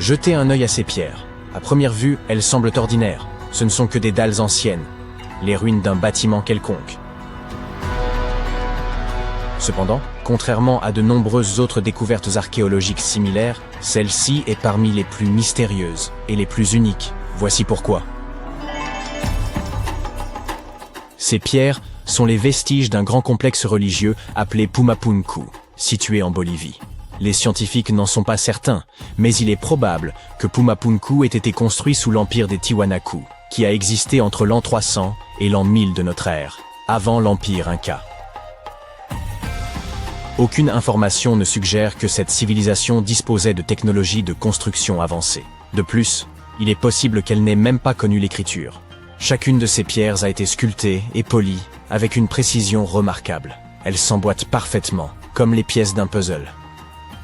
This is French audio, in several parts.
Jetez un œil à ces pierres. À première vue, elles semblent ordinaires. Ce ne sont que des dalles anciennes, les ruines d'un bâtiment quelconque. Cependant, contrairement à de nombreuses autres découvertes archéologiques similaires, celle-ci est parmi les plus mystérieuses et les plus uniques. Voici pourquoi. Ces pierres sont les vestiges d'un grand complexe religieux appelé Pumapunku, situé en Bolivie. Les scientifiques n'en sont pas certains, mais il est probable que Pumapunku ait été construit sous l'empire des Tiwanaku, qui a existé entre l'an 300 et l'an 1000 de notre ère, avant l'empire Inca. Aucune information ne suggère que cette civilisation disposait de technologies de construction avancées. De plus, il est possible qu'elle n'ait même pas connu l'écriture. Chacune de ces pierres a été sculptée et polie avec une précision remarquable. Elles s'emboîtent parfaitement, comme les pièces d'un puzzle.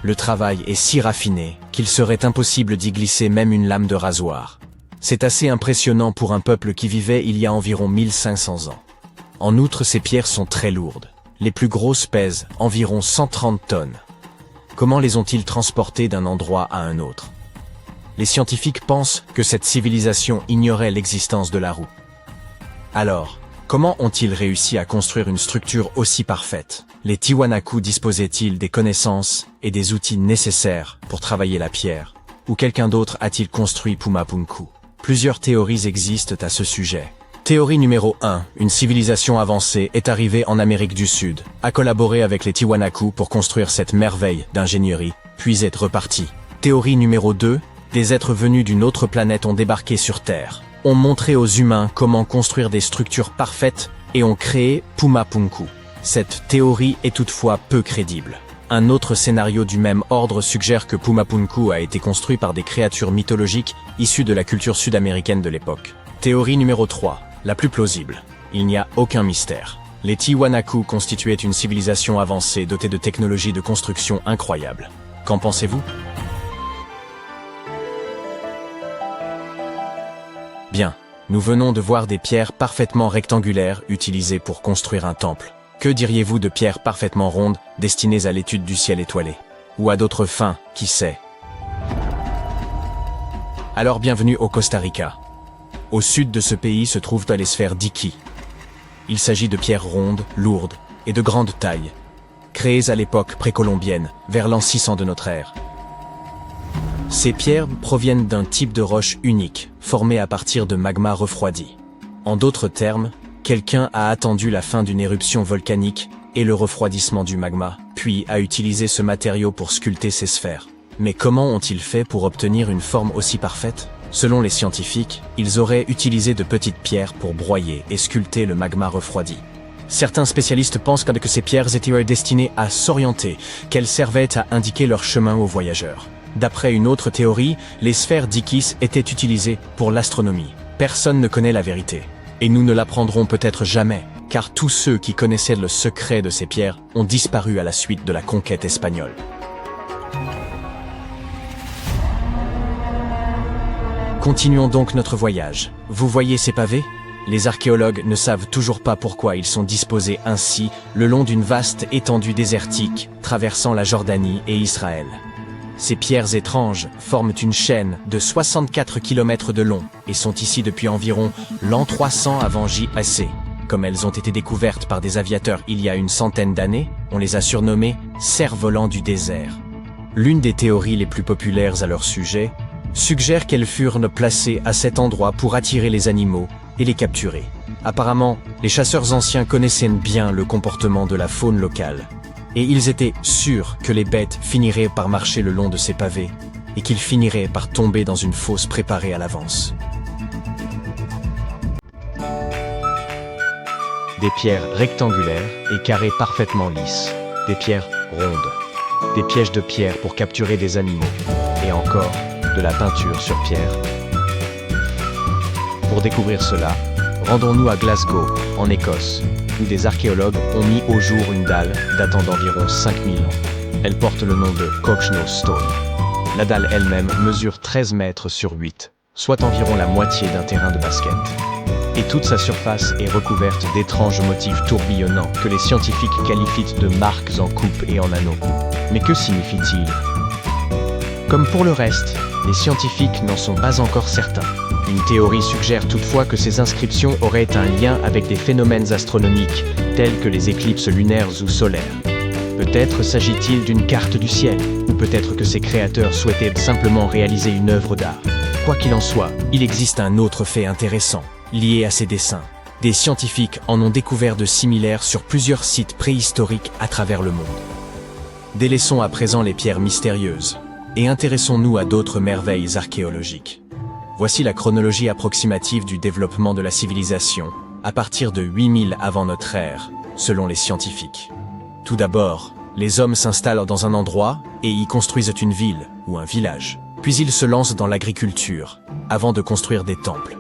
Le travail est si raffiné qu'il serait impossible d'y glisser même une lame de rasoir. C'est assez impressionnant pour un peuple qui vivait il y a environ 1500 ans. En outre, ces pierres sont très lourdes. Les plus grosses pèsent environ 130 tonnes. Comment les ont-ils transportées d'un endroit à un autre? Les scientifiques pensent que cette civilisation ignorait l'existence de la roue. Alors, comment ont-ils réussi à construire une structure aussi parfaite? Les Tiwanaku disposaient-ils des connaissances et des outils nécessaires pour travailler la pierre? Ou quelqu'un d'autre a-t-il construit Pumapunku? Plusieurs théories existent à ce sujet. Théorie numéro 1. Une civilisation avancée est arrivée en Amérique du Sud, a collaboré avec les Tiwanaku pour construire cette merveille d'ingénierie, puis est repartie. Théorie numéro 2. Des êtres venus d'une autre planète ont débarqué sur Terre, ont montré aux humains comment construire des structures parfaites et ont créé Pumapunku. Cette théorie est toutefois peu crédible. Un autre scénario du même ordre suggère que Pumapunku a été construit par des créatures mythologiques issues de la culture sud-américaine de l'époque. Théorie numéro 3. La plus plausible. Il n'y a aucun mystère. Les Tiwanaku constituaient une civilisation avancée dotée de technologies de construction incroyables. Qu'en pensez-vous? Bien, nous venons de voir des pierres parfaitement rectangulaires utilisées pour construire un temple. Que diriez-vous de pierres parfaitement rondes destinées à l'étude du ciel étoilé? Ou à d'autres fins, qui sait? Alors bienvenue au Costa Rica. Au sud de ce pays se trouvent les sphères d'Iki. Il s'agit de pierres rondes, lourdes et de grande taille, créées à l'époque précolombienne, vers l'an 600 de notre ère. Ces pierres proviennent d'un type de roche unique, formé à partir de magma refroidi. En d'autres termes, quelqu'un a attendu la fin d'une éruption volcanique et le refroidissement du magma, puis a utilisé ce matériau pour sculpter ces sphères. Mais comment ont-ils fait pour obtenir une forme aussi parfaite? Selon les scientifiques, ils auraient utilisé de petites pierres pour broyer et sculpter le magma refroidi. Certains spécialistes pensent que ces pierres étaient destinées à s'orienter, qu'elles servaient à indiquer leur chemin aux voyageurs. D'après une autre théorie, les sphères d'Ikis étaient utilisées pour l'astronomie. Personne ne connaît la vérité. Et nous ne l'apprendrons peut-être jamais, car tous ceux qui connaissaient le secret de ces pierres ont disparu à la suite de la conquête espagnole. Continuons donc notre voyage. Vous voyez ces pavés? Les archéologues ne savent toujours pas pourquoi ils sont disposés ainsi le long d'une vaste étendue désertique traversant la Jordanie et Israël. Ces pierres étranges forment une chaîne de 64 km de long et sont ici depuis environ l'an 300 avant JAC. Comme elles ont été découvertes par des aviateurs il y a une centaine d'années, on les a surnommées « cerfs-volants du désert ». L'une des théories les plus populaires à leur sujet suggère qu'elles furent placées à cet endroit pour attirer les animaux et les capturer. Apparemment, les chasseurs anciens connaissaient bien le comportement de la faune locale, et ils étaient sûrs que les bêtes finiraient par marcher le long de ces pavés, et qu'ils finiraient par tomber dans une fosse préparée à l'avance. Des pierres rectangulaires et carrées parfaitement lisses, des pierres rondes, des pièges de pierre pour capturer des animaux, et encore de la peinture sur pierre. Pour découvrir cela, rendons-nous à Glasgow, en Écosse, où des archéologues ont mis au jour une dalle datant d'environ 5000 ans. Elle porte le nom de Cochno Stone. La dalle elle-même mesure 13 mètres sur 8, soit environ la moitié d'un terrain de basket. Et toute sa surface est recouverte d'étranges motifs tourbillonnants que les scientifiques qualifient de marques en coupe et en anneaux. Mais que signifie-t-il? Comme pour le reste, Les scientifiques n'en sont pas encore certains. Une théorie suggère toutefois que ces inscriptions auraient un lien avec des phénomènes astronomiques, tels que les éclipses lunaires ou solaires. Peut-être s'agit-il d'une carte du ciel, ou peut-être que ses créateurs souhaitaient simplement réaliser une œuvre d'art. Quoi qu'il en soit, il existe un autre fait intéressant, lié à ces dessins. Des scientifiques en ont découvert de similaires sur plusieurs sites préhistoriques à travers le monde. Délaissons à présent les pierres mystérieuses, et intéressons-nous à d'autres merveilles archéologiques. Voici la chronologie approximative du développement de la civilisation, à partir de 8000 avant notre ère, selon les scientifiques. Tout d'abord, les hommes s'installent dans un endroit et y construisent une ville ou un village. Puis ils se lancent dans l'agriculture, avant de construire des temples.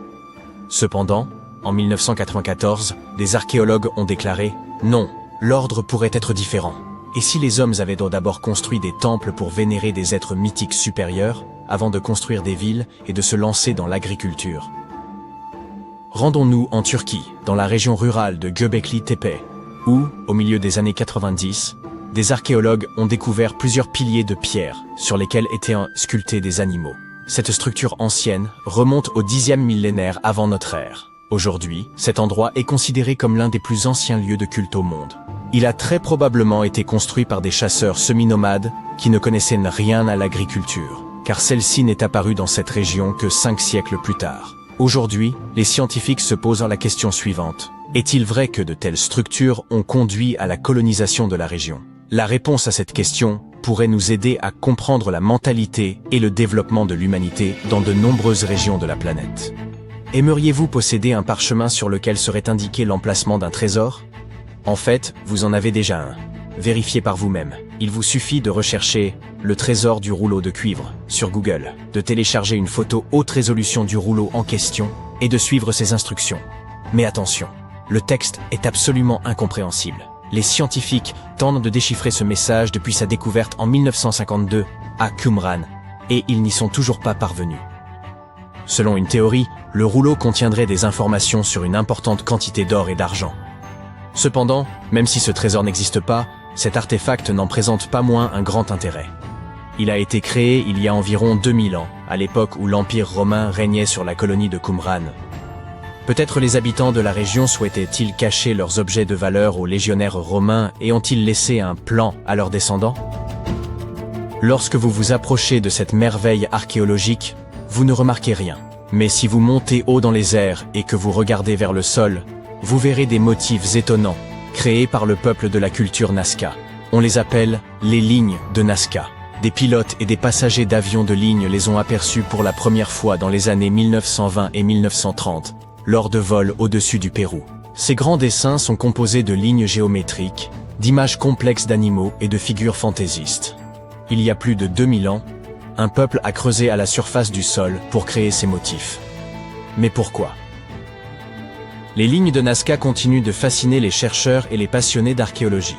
Cependant, en 1994, des archéologues ont déclaré « Non, l'ordre pourrait être différent. Et si les hommes avaient d'abord construit des temples pour vénérer des êtres mythiques supérieurs, avant de construire des villes et de se lancer dans l'agriculture ?» Rendons-nous en Turquie, dans la région rurale de Göbekli Tepe, où, au milieu des années 90, des archéologues ont découvert plusieurs piliers de pierre sur lesquels étaient sculptés des animaux. Cette structure ancienne remonte au 10e millénaire avant notre ère. Aujourd'hui, cet endroit est considéré comme l'un des plus anciens lieux de culte au monde. Il a très probablement été construit par des chasseurs semi-nomades qui ne connaissaient rien à l'agriculture, car celle-ci n'est apparue dans cette région que 5 siècles plus tard. Aujourd'hui, les scientifiques se posent la question suivante. Est-il vrai que de telles structures ont conduit à la colonisation de la région ? La réponse à cette question pourrait nous aider à comprendre la mentalité et le développement de l'humanité dans de nombreuses régions de la planète. Aimeriez-vous posséder un parchemin sur lequel serait indiqué l'emplacement d'un trésor ? En fait, vous en avez déjà un. Vérifiez par vous-même. Il vous suffit de rechercher « le trésor du rouleau de cuivre » sur Google, de télécharger une photo haute résolution du rouleau en question et de suivre ses instructions. Mais attention, le texte est absolument incompréhensible. Les scientifiques tentent de déchiffrer ce message depuis sa découverte en 1952 à Qumran, et ils n'y sont toujours pas parvenus. Selon une théorie, le rouleau contiendrait des informations sur une importante quantité d'or et d'argent. Cependant, même si ce trésor n'existe pas, cet artefact n'en présente pas moins un grand intérêt. Il a été créé il y a environ 2000 ans, à l'époque où l'Empire romain régnait sur la colonie de Qumran. Peut-être les habitants de la région souhaitaient-ils cacher leurs objets de valeur aux légionnaires romains et ont-ils laissé un plan à leurs descendants ? Lorsque vous vous approchez de cette merveille archéologique, vous ne remarquez rien. Mais si vous montez haut dans les airs et que vous regardez vers le sol, vous verrez des motifs étonnants, créés par le peuple de la culture Nazca. On les appelle les lignes de Nazca. Des pilotes et des passagers d'avions de ligne les ont aperçus pour la première fois dans les années 1920 et 1930. Lors de vols au-dessus du Pérou. Ces grands dessins sont composés de lignes géométriques, d'images complexes d'animaux et de figures fantaisistes. Il y a plus de 2000 ans, un peuple a creusé à la surface du sol pour créer ces motifs. Mais pourquoi ? Les lignes de Nazca continuent de fasciner les chercheurs et les passionnés d'archéologie.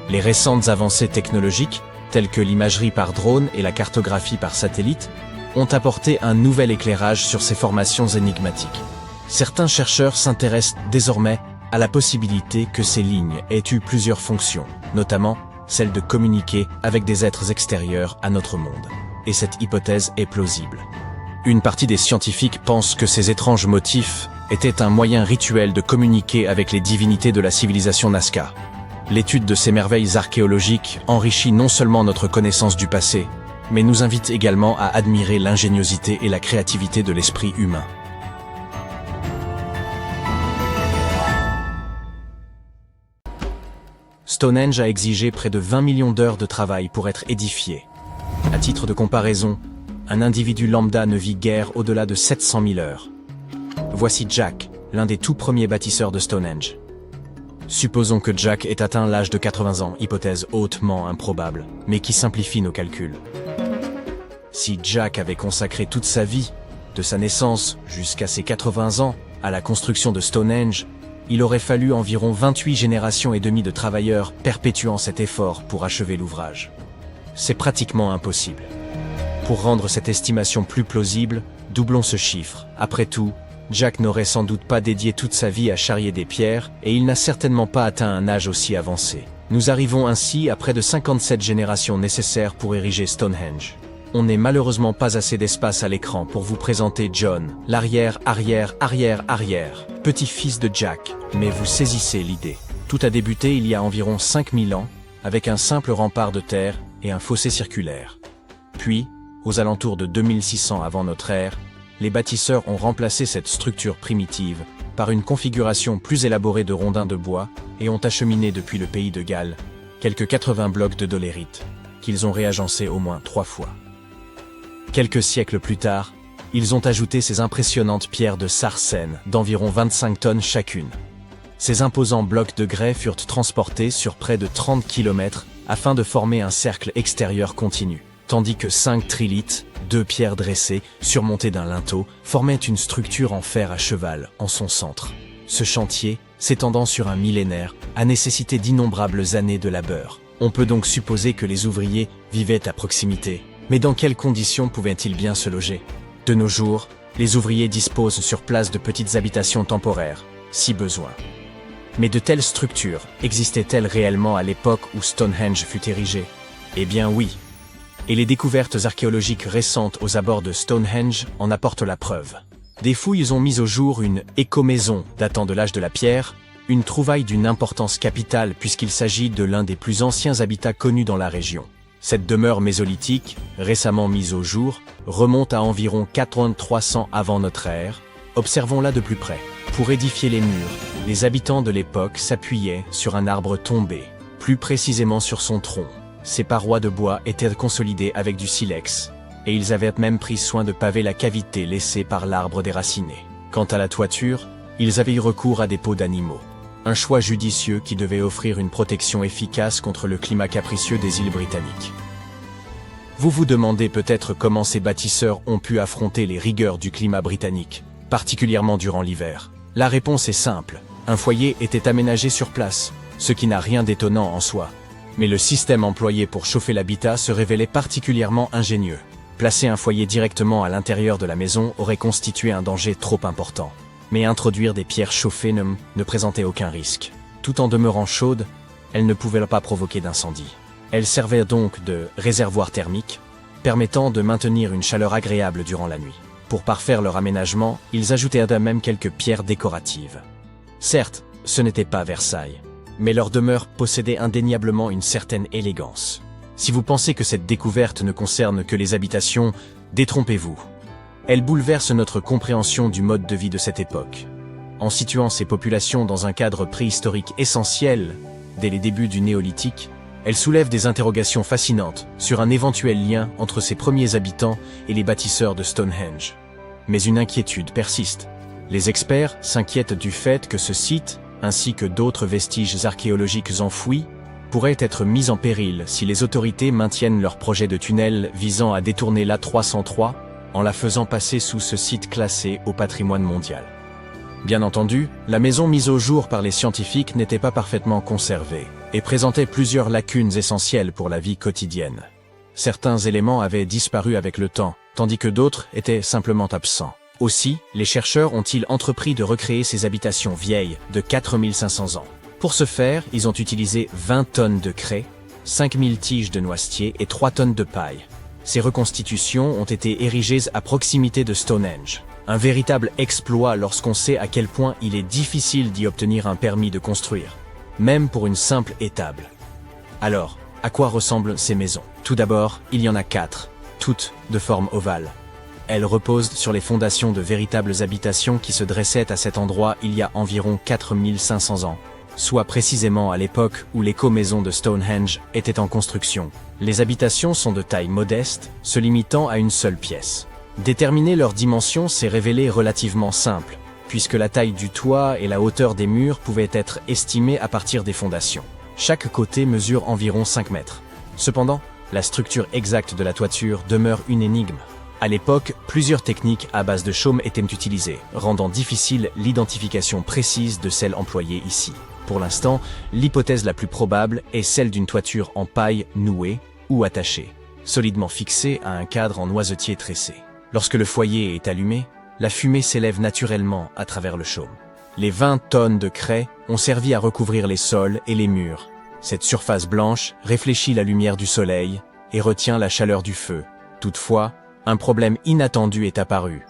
Les récentes avancées technologiques, telles que l'imagerie par drone et la cartographie par satellite, ont apporté un nouvel éclairage sur ces formations énigmatiques. Certains chercheurs s'intéressent désormais à la possibilité que ces lignes aient eu plusieurs fonctions, notamment celle de communiquer avec des êtres extérieurs à notre monde. Et cette hypothèse est plausible. Une partie des scientifiques pense que ces étranges motifs étaient un moyen rituel de communiquer avec les divinités de la civilisation Nazca. L'étude de ces merveilles archéologiques enrichit non seulement notre connaissance du passé, mais nous invite également à admirer l'ingéniosité et la créativité de l'esprit humain. Stonehenge a exigé près de 20 millions d'heures de travail pour être édifié. À titre de comparaison, un individu lambda ne vit guère au-delà de 700 000 heures. Voici Jack, l'un des tout premiers bâtisseurs de Stonehenge. Supposons que Jack ait atteint l'âge de 80 ans, hypothèse hautement improbable, mais qui simplifie nos calculs. Si Jack avait consacré toute sa vie, de sa naissance jusqu'à ses 80 ans, à la construction de Stonehenge, il aurait fallu environ 28 générations et demie de travailleurs perpétuant cet effort pour achever l'ouvrage. C'est pratiquement impossible. Pour rendre cette estimation plus plausible, doublons ce chiffre. Après tout, Jack n'aurait sans doute pas dédié toute sa vie à charrier des pierres et il n'a certainement pas atteint un âge aussi avancé. Nous arrivons ainsi à près de 57 générations nécessaires pour ériger Stonehenge. On n'est malheureusement pas assez d'espace à l'écran pour vous présenter John, l'arrière-arrière-arrière-arrière, petit-fils de Jack, mais vous saisissez l'idée. Tout a débuté il y a environ 5000 ans, avec un simple rempart de terre et un fossé circulaire. Puis, aux alentours de 2600 avant notre ère, les bâtisseurs ont remplacé cette structure primitive par une configuration plus élaborée de rondins de bois et ont acheminé depuis le pays de Galles quelques 80 blocs de dolérite, qu'ils ont réagencés au moins 3 fois. Quelques siècles plus tard, ils ont ajouté ces impressionnantes pierres de Sarcène d'environ 25 tonnes chacune. Ces imposants blocs de grès furent transportés sur près de 30 km afin de former un cercle extérieur continu, tandis que 5 trilithes, 2 pierres dressées, surmontées d'un linteau, formaient une structure en fer à cheval en son centre. Ce chantier, s'étendant sur un millénaire, a nécessité d'innombrables années de labeur. On peut donc supposer que les ouvriers vivaient à proximité. Mais dans quelles conditions pouvaient-ils bien se loger? De nos jours, les ouvriers disposent sur place de petites habitations temporaires, si besoin. Mais de telles structures existaient-elles réellement à l'époque où Stonehenge fut érigé? Eh bien oui. Et les découvertes archéologiques récentes aux abords de Stonehenge en apportent la preuve. Des fouilles ont mis au jour une écomaison datant de l'âge de la pierre, une trouvaille d'une importance capitale puisqu'il s'agit de l'un des plus anciens habitats connus dans la région. Cette demeure mésolithique, récemment mise au jour, remonte à environ 4300 avant notre ère. Observons-la de plus près. Pour édifier les murs, les habitants de l'époque s'appuyaient sur un arbre tombé, plus précisément sur son tronc. Ces parois de bois étaient consolidées avec du silex, et ils avaient même pris soin de paver la cavité laissée par l'arbre déraciné. Quant à la toiture, ils avaient eu recours à des peaux d'animaux. Un choix judicieux qui devait offrir une protection efficace contre le climat capricieux des îles britanniques. Vous vous demandez peut-être comment ces bâtisseurs ont pu affronter les rigueurs du climat britannique, particulièrement durant l'hiver. La réponse est simple, un foyer était aménagé sur place, ce qui n'a rien d'étonnant en soi. Mais le système employé pour chauffer l'habitat se révélait particulièrement ingénieux. Placer un foyer directement à l'intérieur de la maison aurait constitué un danger trop important. Mais introduire des pierres chauffées ne présentait aucun risque. Tout en demeurant chaudes, elles ne pouvaient pas provoquer d'incendie. Elles servaient donc de réservoir thermique, permettant de maintenir une chaleur agréable durant la nuit. Pour parfaire leur aménagement, ils ajoutaient à même quelques pierres décoratives. Certes, ce n'était pas Versailles, mais leur demeure possédait indéniablement une certaine élégance. Si vous pensez que cette découverte ne concerne que les habitations, détrompez-vous. Elle bouleverse notre compréhension du mode de vie de cette époque. En situant ces populations dans un cadre préhistorique essentiel, dès les débuts du néolithique, elle soulève des interrogations fascinantes sur un éventuel lien entre ces premiers habitants et les bâtisseurs de Stonehenge. Mais une inquiétude persiste. Les experts s'inquiètent du fait que ce site, ainsi que d'autres vestiges archéologiques enfouis, pourraient être mis en péril si les autorités maintiennent leur projet de tunnel visant à détourner l'A303 en la faisant passer sous ce site classé au patrimoine mondial. Bien entendu, la maison mise au jour par les scientifiques n'était pas parfaitement conservée et présentait plusieurs lacunes essentielles pour la vie quotidienne. Certains éléments avaient disparu avec le temps, tandis que d'autres étaient simplement absents. Aussi, les chercheurs ont-ils entrepris de recréer ces habitations vieilles de 4500 ans. Pour ce faire, ils ont utilisé 20 tonnes de craie, 5000 tiges de noisetier et 3 tonnes de paille. Ces reconstitutions ont été érigées à proximité de Stonehenge. Un véritable exploit lorsqu'on sait à quel point il est difficile d'y obtenir un permis de construire, même pour une simple étable. Alors, à quoi ressemblent ces maisons? Tout d'abord, il y en a 4, toutes de forme ovale. Elles reposent sur les fondations de véritables habitations qui se dressaient à cet endroit il y a environ 4500 ans, soit précisément à l'époque où l'éco-maison de Stonehenge était en construction. Les habitations sont de taille modeste, se limitant à une seule pièce. Déterminer leurs dimensions s'est révélé relativement simple, puisque la taille du toit et la hauteur des murs pouvaient être estimées à partir des fondations. Chaque côté mesure environ 5 mètres. Cependant, la structure exacte de la toiture demeure une énigme. À l'époque, plusieurs techniques à base de chaume étaient utilisées, rendant difficile l'identification précise de celle employée ici. Pour l'instant, l'hypothèse la plus probable est celle d'une toiture en paille nouée ou attachée, solidement fixée à un cadre en noisetier tressé. Lorsque le foyer est allumé, la fumée s'élève naturellement à travers le chaume. Les 20 tonnes de craie ont servi à recouvrir les sols et les murs. Cette surface blanche réfléchit la lumière du soleil et retient la chaleur du feu, Toutefois, un problème inattendu est apparu.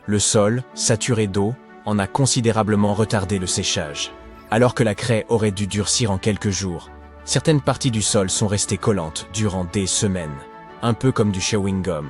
Le sol, saturé d'eau, en a considérablement retardé le séchage. Alors que la craie aurait dû durcir en quelques jours, certaines parties du sol sont restées collantes durant des semaines, un peu comme du chewing-gum.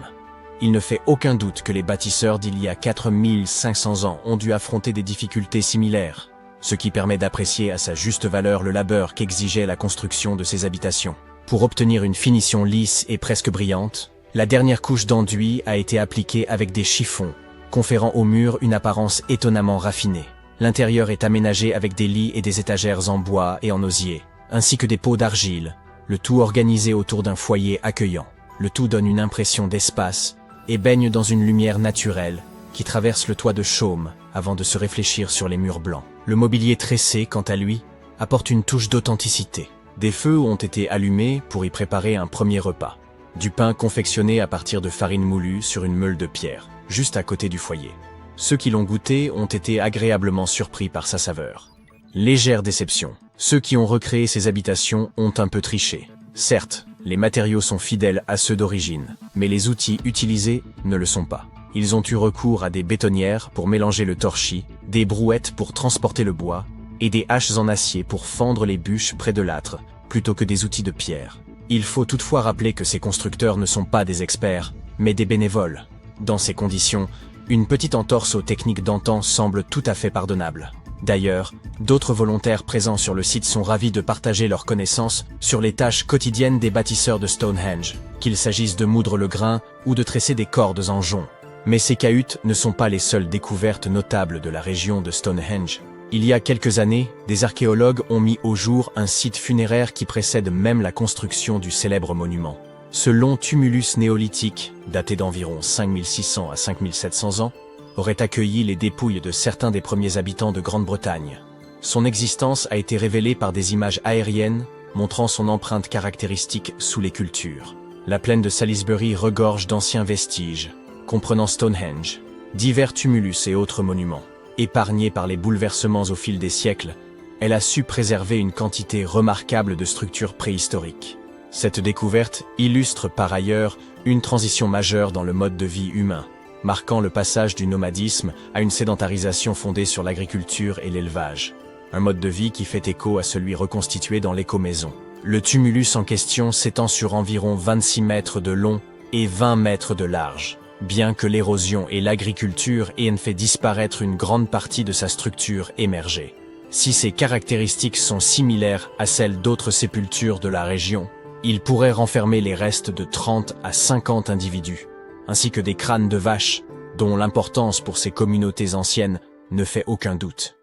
Il ne fait aucun doute que les bâtisseurs d'il y a 4500 ans ont dû affronter des difficultés similaires, ce qui permet d'apprécier à sa juste valeur le labeur qu'exigeait la construction de ces habitations. Pour obtenir une finition lisse et presque brillante, la dernière couche d'enduit a été appliquée avec des chiffons, conférant au mur une apparence étonnamment raffinée. L'intérieur est aménagé avec des lits et des étagères en bois et en osier, ainsi que des pots d'argile, le tout organisé autour d'un foyer accueillant. Le tout donne une impression d'espace et baigne dans une lumière naturelle qui traverse le toit de chaume avant de se réfléchir sur les murs blancs. Le mobilier tressé, quant à lui, apporte une touche d'authenticité. Des feux ont été allumés pour y préparer un premier repas. Du pain confectionné à partir de farine moulue sur une meule de pierre, juste à côté du foyer. Ceux qui l'ont goûté ont été agréablement surpris par sa saveur. Légère déception. Ceux qui ont recréé ces habitations ont un peu triché. Certes, les matériaux sont fidèles à ceux d'origine, mais les outils utilisés ne le sont pas. Ils ont eu recours à des bétonnières pour mélanger le torchis, des brouettes pour transporter le bois, et des haches en acier pour fendre les bûches près de l'âtre, plutôt que des outils de pierre. Il faut toutefois rappeler que ces constructeurs ne sont pas des experts, mais des bénévoles. Dans ces conditions, une petite entorse aux techniques d'antan semble tout à fait pardonnable. D'ailleurs, d'autres volontaires présents sur le site sont ravis de partager leurs connaissances sur les tâches quotidiennes des bâtisseurs de Stonehenge, qu'il s'agisse de moudre le grain ou de tresser des cordes en jonc. Mais ces cahutes ne sont pas les seules découvertes notables de la région de Stonehenge. Il y a quelques années, des archéologues ont mis au jour un site funéraire qui précède même la construction du célèbre monument. Ce long tumulus néolithique, daté d'environ 5600 à 5700 ans, aurait accueilli les dépouilles de certains des premiers habitants de Grande-Bretagne. Son existence a été révélée par des images aériennes montrant son empreinte caractéristique sous les cultures. La plaine de Salisbury regorge d'anciens vestiges, comprenant Stonehenge, divers tumulus et autres monuments. Épargnée par les bouleversements au fil des siècles, elle a su préserver une quantité remarquable de structures préhistoriques. Cette découverte illustre par ailleurs une transition majeure dans le mode de vie humain, marquant le passage du nomadisme à une sédentarisation fondée sur l'agriculture et l'élevage. Un mode de vie qui fait écho à celui reconstitué dans l'écomaison. Le tumulus en question s'étend sur environ 26 mètres de long et 20 mètres de large. Bien que l'érosion et l'agriculture aient fait disparaître une grande partie de sa structure émergée. Si ces caractéristiques sont similaires à celles d'autres sépultures de la région, il pourrait renfermer les restes de 30 à 50 individus, ainsi que des crânes de vaches, dont l'importance pour ces communautés anciennes ne fait aucun doute.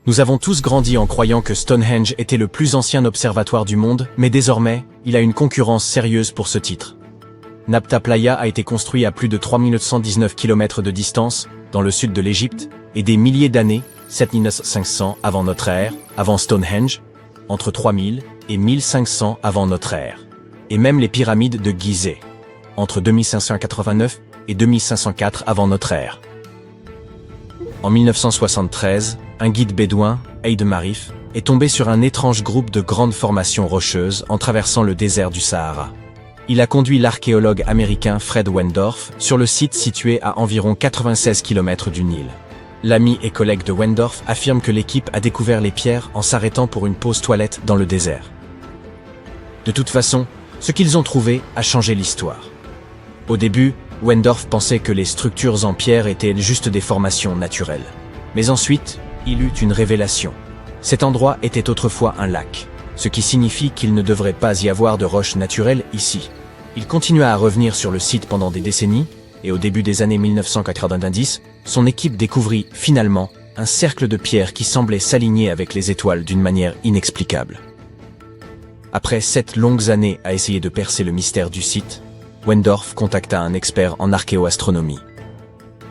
Nous avons tous grandi en croyant que Stonehenge était le plus ancien observatoire du monde, mais désormais, il a une concurrence sérieuse pour ce titre. Nabta Playa a été construit à plus de 3919 km de distance, dans le sud de l'Égypte, et des milliers d'années, 7500 avant notre ère, avant Stonehenge, entre 3000 et 1500 avant notre ère, et même les pyramides de Gizeh, entre 2589 et 2504 avant notre ère. En 1973, un guide bédouin, Eid Marif, est tombé sur un étrange groupe de grandes formations rocheuses en traversant le désert du Sahara. Il a conduit l'archéologue américain Fred Wendorf sur le site situé à environ 96 km du Nil. L'ami et collègue de Wendorf affirme que l'équipe a découvert les pierres en s'arrêtant pour une pause toilette dans le désert. De toute façon, ce qu'ils ont trouvé a changé l'histoire. Au début, Wendorf pensait que les structures en pierre étaient juste des formations naturelles. Mais ensuite, il eut une révélation. Cet endroit était autrefois un lac, ce qui signifie qu'il ne devrait pas y avoir de roches naturelles ici. Il continua à revenir sur le site pendant des décennies, et au début des années 1990, son équipe découvrit finalement un cercle de pierres qui semblait s'aligner avec les étoiles d'une manière inexplicable. Après 7 longues années à essayer de percer le mystère du site, Wendorf contacta un expert en archéoastronomie.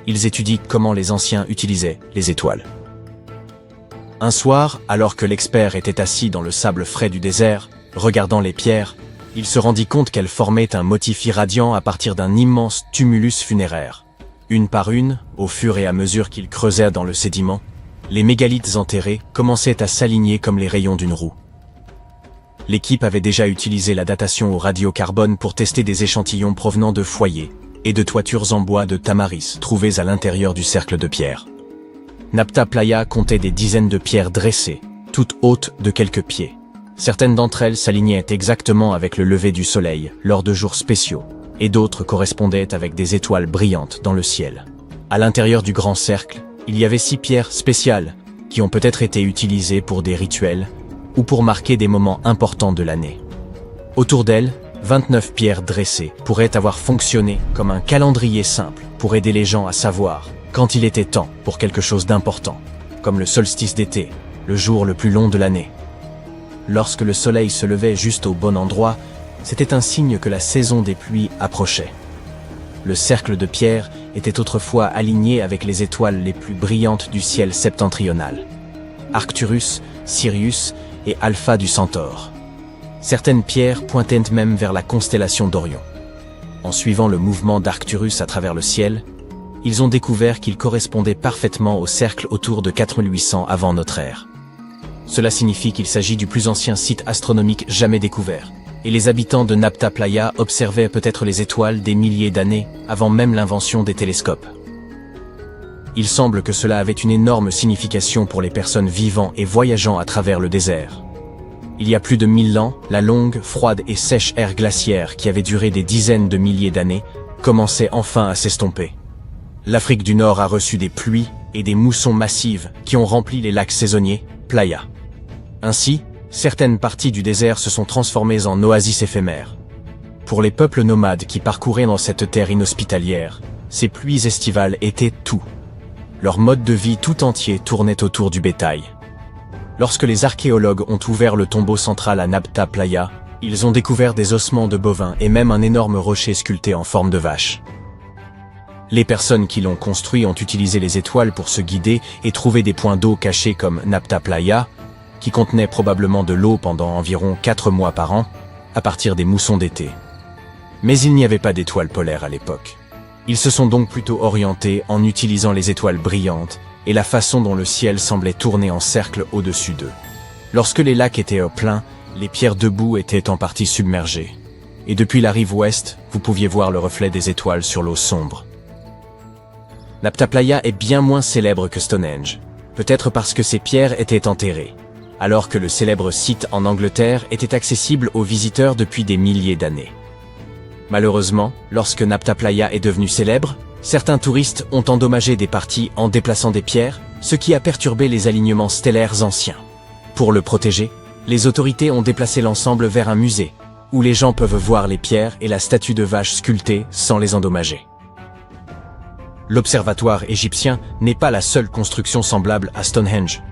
Ils étudient comment les anciens utilisaient les étoiles. Un soir, alors que l'expert était assis dans le sable frais du désert, regardant les pierres, il se rendit compte qu'elles formaient un motif irradiant à partir d'un immense tumulus funéraire. Une par une, au fur et à mesure qu'il creusait dans le sédiment, les mégalithes enterrés commençaient à s'aligner comme les rayons d'une roue. L'équipe avait déjà utilisé la datation au radiocarbone pour tester des échantillons provenant de foyers et de toitures en bois de tamaris trouvées à l'intérieur du cercle de pierre. Nabta Playa comptait des dizaines de pierres dressées, toutes hautes de quelques pieds. Certaines d'entre elles s'alignaient exactement avec le lever du soleil lors de jours spéciaux, et d'autres correspondaient avec des étoiles brillantes dans le ciel. À l'intérieur du grand cercle, il y avait 6 pierres spéciales qui ont peut-être été utilisées pour des rituels ou pour marquer des moments importants de l'année. Autour d'elles, 29 pierres dressées pourraient avoir fonctionné comme un calendrier simple pour aider les gens à savoir quand il était temps pour quelque chose d'important, comme le solstice d'été, le jour le plus long de l'année. Lorsque le soleil se levait juste au bon endroit, c'était un signe que la saison des pluies approchait. Le cercle de pierre était autrefois aligné avec les étoiles les plus brillantes du ciel septentrional. Arcturus, Sirius et Alpha du Centaure. Certaines pierres pointaient même vers la constellation d'Orion. En suivant le mouvement d'Arcturus à travers le ciel, ils ont découvert qu'il correspondait parfaitement au cercle autour de 4800 avant notre ère. Cela signifie qu'il s'agit du plus ancien site astronomique jamais découvert, et les habitants de Nabta Playa observaient peut-être les étoiles des milliers d'années avant même l'invention des télescopes. Il semble que cela avait une énorme signification pour les personnes vivant et voyageant à travers le désert. Il y a plus de 1000 ans, la longue, froide et sèche ère glaciaire qui avait duré des dizaines de milliers d'années commençait enfin à s'estomper. L'Afrique du Nord a reçu des pluies et des moussons massives qui ont rempli les lacs saisonniers, Playa. Ainsi, certaines parties du désert se sont transformées en oasis éphémères. Pour les peuples nomades qui parcouraient dans cette terre inhospitalière, ces pluies estivales étaient tout. Leur mode de vie tout entier tournait autour du bétail. Lorsque les archéologues ont ouvert le tombeau central à Nabta Playa, ils ont découvert des ossements de bovins et même un énorme rocher sculpté en forme de vache. Les personnes qui l'ont construit ont utilisé les étoiles pour se guider et trouver des points d'eau cachés comme Nabta Playa, qui contenait probablement de l'eau pendant environ 4 mois par an, à partir des moussons d'été. Mais il n'y avait pas d'étoiles polaires à l'époque. Ils se sont donc plutôt orientés en utilisant les étoiles brillantes et la façon dont le ciel semblait tourner en cercle au-dessus d'eux. Lorsque les lacs étaient au plein, les pierres debout étaient en partie submergées. Et depuis la rive ouest, vous pouviez voir le reflet des étoiles sur l'eau sombre. Nabta Playa est bien moins célèbre que Stonehenge, peut-être parce que ces pierres étaient enterrées, alors que le célèbre site en Angleterre était accessible aux visiteurs depuis des milliers d'années. Malheureusement, lorsque Nabta Playa est devenu célèbre, certains touristes ont endommagé des parties en déplaçant des pierres, ce qui a perturbé les alignements stellaires anciens. Pour le protéger, les autorités ont déplacé l'ensemble vers un musée, où les gens peuvent voir les pierres et la statue de vache sculptée sans les endommager. L'observatoire égyptien n'est pas la seule construction semblable à Stonehenge.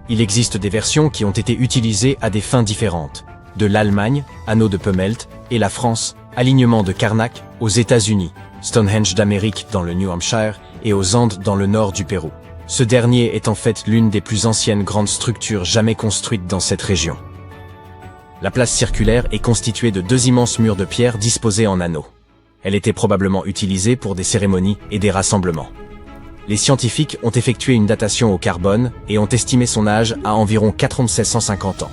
Il existe des versions qui ont été utilisées à des fins différentes. De l'Allemagne, anneau de Pemelt, et la France, alignement de Karnak, aux États-Unis, Stonehenge d'Amérique dans le New Hampshire et aux Andes dans le nord du Pérou. Ce dernier est en fait l'une des plus anciennes grandes structures jamais construites dans cette région. La place circulaire est constituée de 2 immenses murs de pierre disposés en anneaux. Elle était probablement utilisée pour des cérémonies et des rassemblements. Les scientifiques ont effectué une datation au carbone et ont estimé son âge à environ 4750 ans.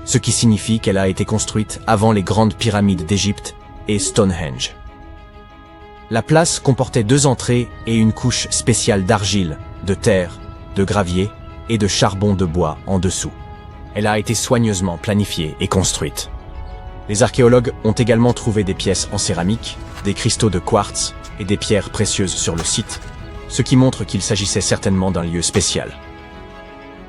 Ce qui signifie qu'elle a été construite avant les grandes pyramides d'Égypte et Stonehenge. La place comportait 2 entrées et une couche spéciale d'argile, de terre, de gravier et de charbon de bois en dessous. Elle a été soigneusement planifiée et construite. Les archéologues ont également trouvé des pièces en céramique, des cristaux de quartz et des pierres précieuses sur le site, ce qui montre qu'il s'agissait certainement d'un lieu spécial.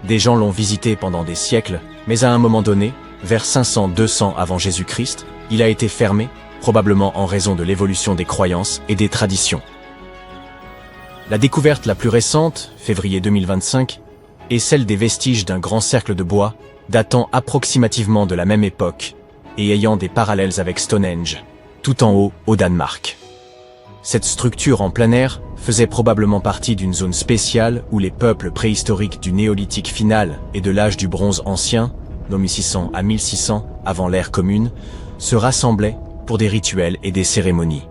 Des gens l'ont visité pendant des siècles, mais à un moment donné, vers 500-200 avant Jésus-Christ, il a été fermé, probablement en raison de l'évolution des croyances et des traditions. La découverte la plus récente, février 2025, est celle des vestiges d'un grand cercle de bois, datant approximativement de la même époque, et ayant des parallèles avec Stonehenge, tout en haut au Danemark. Cette structure en plein air faisait probablement partie d'une zone spéciale où les peuples préhistoriques du néolithique final et de l'âge du bronze ancien, de 1600 à 1600 avant l'ère commune, se rassemblaient pour des rituels et des cérémonies.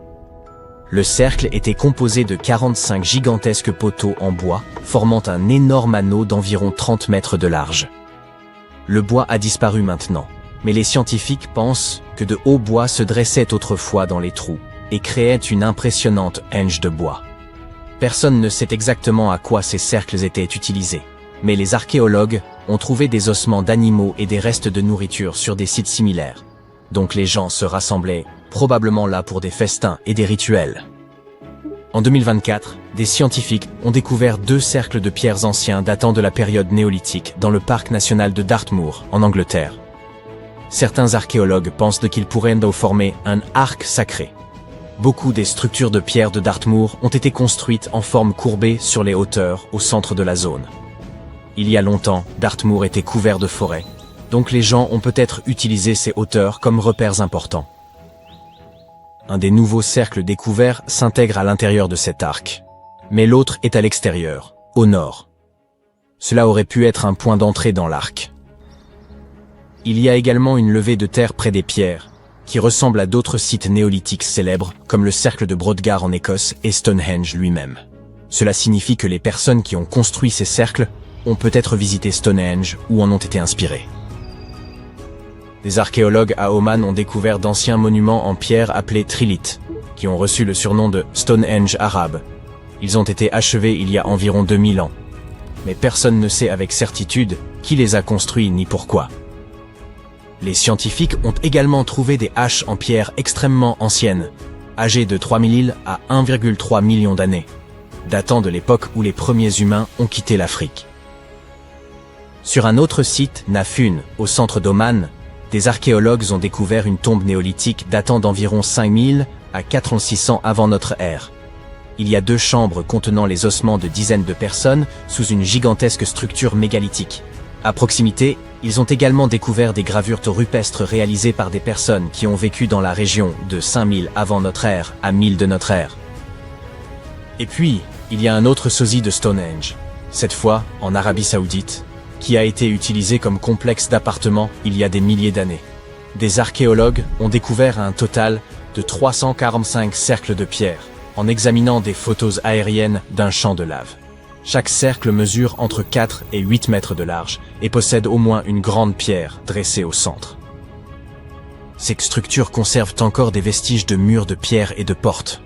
Le cercle était composé de 45 gigantesques poteaux en bois, formant un énorme anneau d'environ 30 mètres de large. Le bois a disparu maintenant, Mais les scientifiques pensent que de hauts bois se dressaient autrefois dans les trous et créaient une impressionnante henge de bois. Personne ne sait exactement à quoi ces cercles étaient utilisés, mais les archéologues ont trouvé des ossements d'animaux et des restes de nourriture sur des sites similaires. Donc les gens se rassemblaient, probablement là pour des festins et des rituels. En 2024, des scientifiques ont découvert 2 cercles de pierres anciens datant de la période néolithique dans le parc national de Dartmoor, en Angleterre. Certains archéologues pensent qu'ils pourraient former un arc sacré. Beaucoup des structures de pierre de Dartmoor ont été construites en forme courbée sur les hauteurs au centre de la zone. Il y a longtemps, Dartmoor était couvert de forêts, donc les gens ont peut-être utilisé ces hauteurs comme repères importants. Un des nouveaux cercles découverts s'intègre à l'intérieur de cet arc, mais l'autre est à l'extérieur, au nord. Cela aurait pu être un point d'entrée dans l'arc. Il y a également une levée de terre près des pierres, qui ressemble à d'autres sites néolithiques célèbres, comme le cercle de Brodgar en Écosse et Stonehenge lui-même. Cela signifie que les personnes qui ont construit ces cercles ont peut-être visité Stonehenge ou en ont été inspirées. Des archéologues à Oman ont découvert d'anciens monuments en pierre appelés triliths, qui ont reçu le surnom de Stonehenge arabe. Ils ont été achevés il y a environ 2000 ans. Mais personne ne sait avec certitude qui les a construits ni pourquoi. Les scientifiques ont également trouvé des haches en pierre extrêmement anciennes, âgées de 3000 à 1,3 million d'années, datant de l'époque où les premiers humains ont quitté l'Afrique. Sur un autre site, Nafun, au centre d'Oman, des archéologues ont découvert une tombe néolithique datant d'environ 5000 à 4600 avant notre ère. Il y a 2 chambres contenant les ossements de dizaines de personnes sous une gigantesque structure mégalithique. À proximité, ils ont également découvert des gravures rupestres réalisées par des personnes qui ont vécu dans la région de 5000 avant notre ère à 1000 de notre ère. Et puis, il y a un autre sosie de Stonehenge, cette fois en Arabie Saoudite, qui a été utilisé comme complexe d'appartements il y a des milliers d'années. Des archéologues ont découvert un total de 345 cercles de pierre, en examinant des photos aériennes d'un champ de lave. Chaque cercle mesure entre 4 et 8 mètres de large et possède au moins une grande pierre dressée au centre. Ces structures conservent encore des vestiges de murs de pierre et de portes.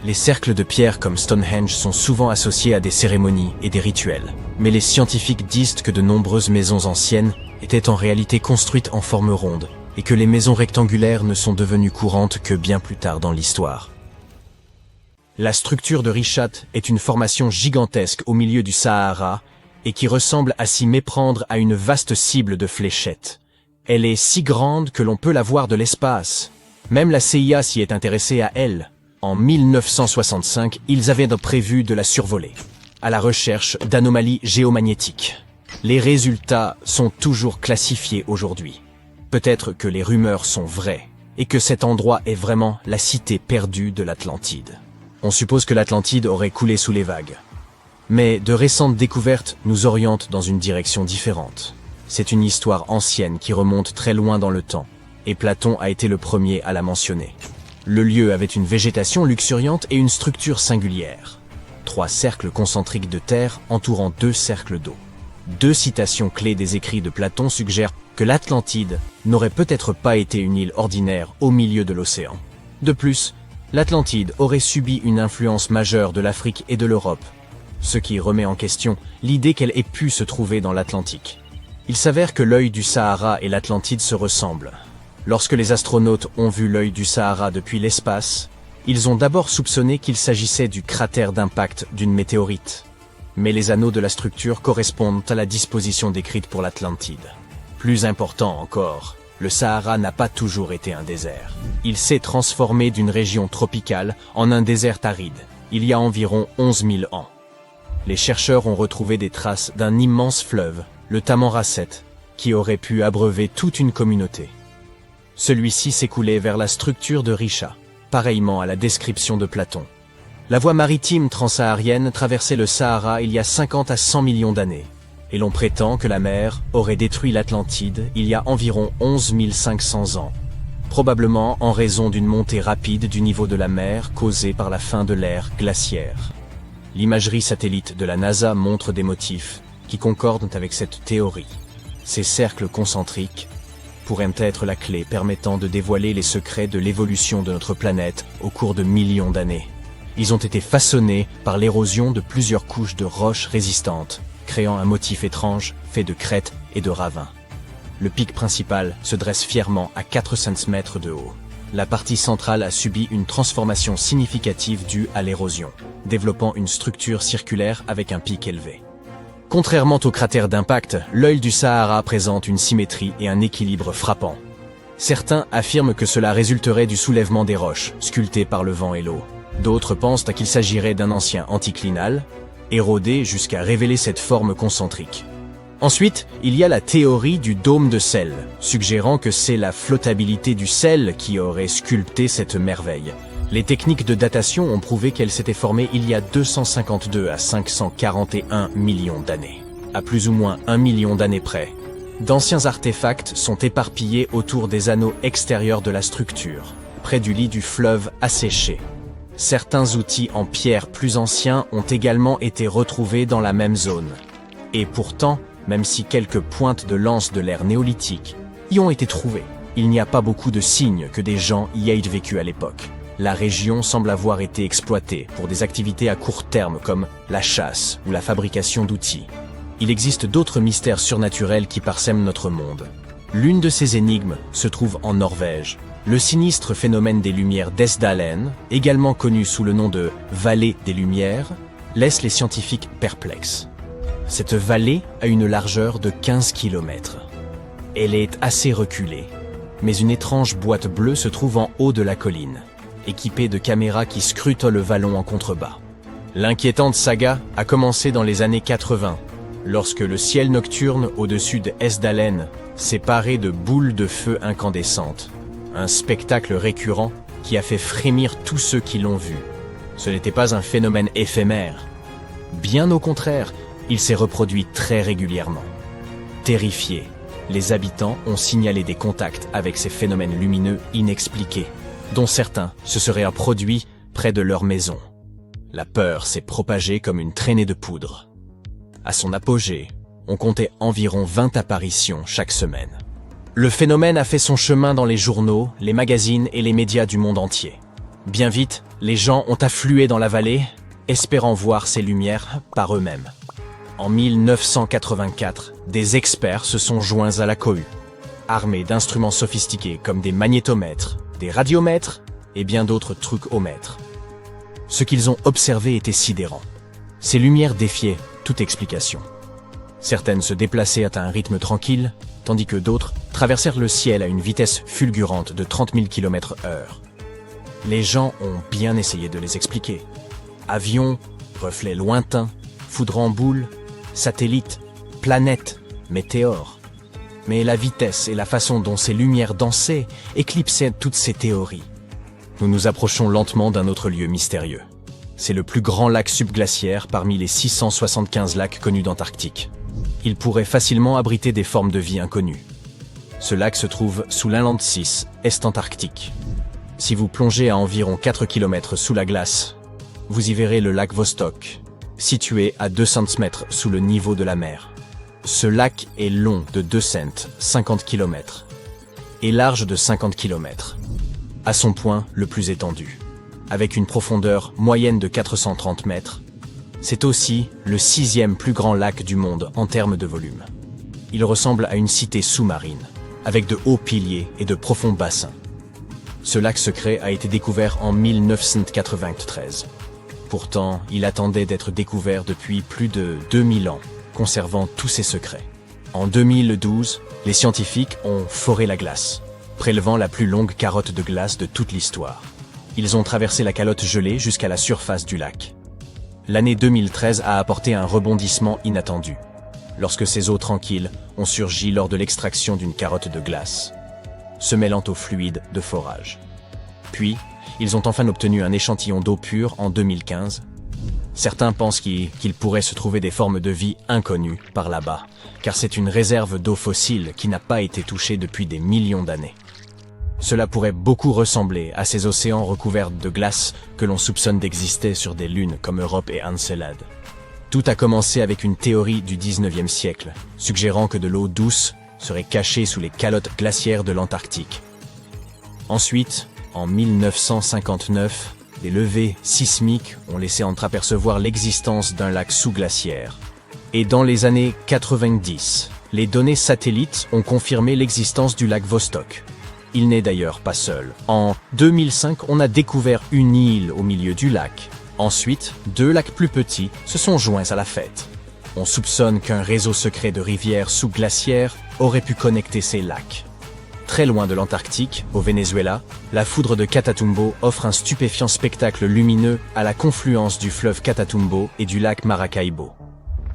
Les cercles de pierre comme Stonehenge sont souvent associés à des cérémonies et des rituels. Mais les scientifiques disent que de nombreuses maisons anciennes étaient en réalité construites en forme ronde et que les maisons rectangulaires ne sont devenues courantes que bien plus tard dans l'histoire. La structure de Richat est une formation gigantesque au milieu du Sahara et qui ressemble à s'y méprendre à une vaste cible de fléchettes. Elle est si grande que l'on peut la voir de l'espace. Même la CIA s'y est intéressée à elle. En 1965, ils avaient prévu de la survoler, à la recherche d'anomalies géomagnétiques. Les résultats sont toujours classifiés aujourd'hui. Peut-être que les rumeurs sont vraies, et que cet endroit est vraiment la cité perdue de l'Atlantide. On suppose que l'Atlantide aurait coulé sous les vagues. Mais de récentes découvertes nous orientent dans une direction différente. C'est une histoire ancienne qui remonte très loin dans le temps, et Platon a été le premier à la mentionner. Le lieu avait une végétation luxuriante et une structure singulière. 3 cercles concentriques de terre entourant 2 cercles d'eau. 2 citations clés des écrits de Platon suggèrent que l'Atlantide n'aurait peut-être pas été une île ordinaire au milieu de l'océan. De plus, l'Atlantide aurait subi une influence majeure de l'Afrique et de l'Europe, ce qui remet en question l'idée qu'elle ait pu se trouver dans l'Atlantique. Il s'avère que l'œil du Sahara et l'Atlantide se ressemblent. Lorsque les astronautes ont vu l'œil du Sahara depuis l'espace, ils ont d'abord soupçonné qu'il s'agissait du cratère d'impact d'une météorite. Mais les anneaux de la structure correspondent à la disposition décrite pour l'Atlantide. Plus important encore, le Sahara n'a pas toujours été un désert. Il s'est transformé d'une région tropicale en un désert aride, il y a environ 11 000 ans. Les chercheurs ont retrouvé des traces d'un immense fleuve, le Tamanrasset, qui aurait pu abreuver toute une communauté. Celui-ci s'écoulait vers la structure de Richat, pareillement à la description de Platon. La voie maritime transsaharienne traversait le Sahara il y a 50 à 100 millions d'années, et l'on prétend que la mer aurait détruit l'Atlantide il y a environ 11 500 ans, probablement en raison d'une montée rapide du niveau de la mer causée par la fin de l'ère glaciaire. L'imagerie satellite de la NASA montre des motifs qui concordent avec cette théorie. Ces cercles concentriques pourraient être la clé permettant de dévoiler les secrets de l'évolution de notre planète au cours de millions d'années. Ils ont été façonnés par l'érosion de plusieurs couches de roches résistantes, créant un motif étrange fait de crêtes et de ravins. Le pic principal se dresse fièrement à 400 mètres de haut. La partie centrale a subi une transformation significative due à l'érosion, développant une structure circulaire avec un pic élevé. Contrairement au cratère d'impact, l'œil du Sahara présente une symétrie et un équilibre frappants. Certains affirment que cela résulterait du soulèvement des roches, sculptées par le vent et l'eau. D'autres pensent qu'il s'agirait d'un ancien anticlinal, érodé jusqu'à révéler cette forme concentrique. Ensuite, il y a la théorie du dôme de sel, suggérant que c'est la flottabilité du sel qui aurait sculpté cette merveille. Les techniques de datation ont prouvé qu'elle s'était formée il y a 252 à 541 millions d'années, à plus ou moins 1 million d'années près. D'anciens artefacts sont éparpillés autour des anneaux extérieurs de la structure, près du lit du fleuve asséché. Certains outils en pierre plus anciens ont également été retrouvés dans la même zone. Et pourtant, même si quelques pointes de lance de l'ère néolithique y ont été trouvées, il n'y a pas beaucoup de signes que des gens y aient vécu à l'époque. La région semble avoir été exploitée pour des activités à court terme comme la chasse ou la fabrication d'outils. Il existe d'autres mystères surnaturels qui parsèment notre monde. L'une de ces énigmes se trouve en Norvège. Le sinistre phénomène des lumières d'Esdalen, également connu sous le nom de vallée des lumières, laisse les scientifiques perplexes. Cette vallée a une largeur de 15 km. Elle est assez reculée, mais une étrange boîte bleue se trouve en haut de la colline, équipée de caméras qui scrutent le vallon en contrebas. L'inquiétante saga a commencé dans les années 80, lorsque le ciel nocturne au-dessus de Esdalen s'est paré de boules de feu incandescentes. Un spectacle récurrent qui a fait frémir tous ceux qui l'ont vu. Ce n'était pas un phénomène éphémère. Bien au contraire, il s'est reproduit très régulièrement. Terrifiés, les habitants ont signalé des contacts avec ces phénomènes lumineux inexpliqués, dont certains se seraient produits près de leur maison. La peur s'est propagée comme une traînée de poudre. À son apogée, on comptait environ 20 apparitions chaque semaine. Le phénomène a fait son chemin dans les journaux, les magazines et les médias du monde entier. Bien vite, les gens ont afflué dans la vallée, espérant voir ces lumières par eux-mêmes. En 1984, des experts se sont joints à la cohue, armés d'instruments sophistiqués comme des magnétomètres, des radiomètres et bien d'autres trucs-o-mètres. Ce qu'ils ont observé était sidérant. Ces lumières défiaient toute explication. Certaines se déplaçaient à un rythme tranquille, tandis que d'autres traversèrent le ciel à une vitesse fulgurante de 30 000 km/h. Les gens ont bien essayé de les expliquer. Avions, reflets lointains, foudre en boule, satellites, planètes, météores. Mais la vitesse et la façon dont ces lumières dansaient éclipsaient toutes ces théories. Nous nous approchons lentement d'un autre lieu mystérieux. C'est le plus grand lac subglaciaire parmi les 675 lacs connus d'Antarctique. Il pourrait facilement abriter des formes de vie inconnues. Ce lac se trouve sous l'Inland 6, Est-Antarctique. Si vous plongez à environ 4 km sous la glace, vous y verrez le lac Vostok, situé à 200 mètres sous le niveau de la mer. Ce lac est long de 250 km et large de 50 km, à son point le plus étendu. Avec une profondeur moyenne de 430 mètres, c'est aussi le 6e plus grand lac du monde en termes de volume. Il ressemble à une cité sous-marine, avec de hauts piliers et de profonds bassins. Ce lac secret a été découvert en 1993. Pourtant, il attendait d'être découvert depuis plus de 2000 ans, conservant tous ses secrets. En 2012, les scientifiques ont foré la glace, prélevant la plus longue carotte de glace de toute l'histoire. Ils ont traversé la calotte gelée jusqu'à la surface du lac. L'année 2013 a apporté un rebondissement inattendu, lorsque ces eaux tranquilles ont surgi lors de l'extraction d'une carotte de glace, se mêlant au fluide de forage. Puis, ils ont enfin obtenu un échantillon d'eau pure en 2015. Certains pensent qu'il pourrait se trouver des formes de vie inconnues par là-bas, car c'est une réserve d'eau fossile qui n'a pas été touchée depuis des millions d'années. Cela pourrait beaucoup ressembler à ces océans recouverts de glace que l'on soupçonne d'exister sur des lunes comme Europe et Encelade. Tout a commencé avec une théorie du 19e siècle, suggérant que de l'eau douce serait caché sous les calottes glaciaires de l'Antarctique. Ensuite, en 1959, des levées sismiques ont laissé entreapercevoir l'existence d'un lac sous-glaciaire. Et dans les années 90, les données satellites ont confirmé l'existence du lac Vostok. Il n'est d'ailleurs pas seul. En 2005, on a découvert une île au milieu du lac. Ensuite, 2 lacs plus petits se sont joints à la fête. On soupçonne qu'un réseau secret de rivières sous-glaciaires aurait pu connecter ces lacs. Très loin de l'Antarctique, au Venezuela, la foudre de Catatumbo offre un stupéfiant spectacle lumineux à la confluence du fleuve Catatumbo et du lac Maracaibo.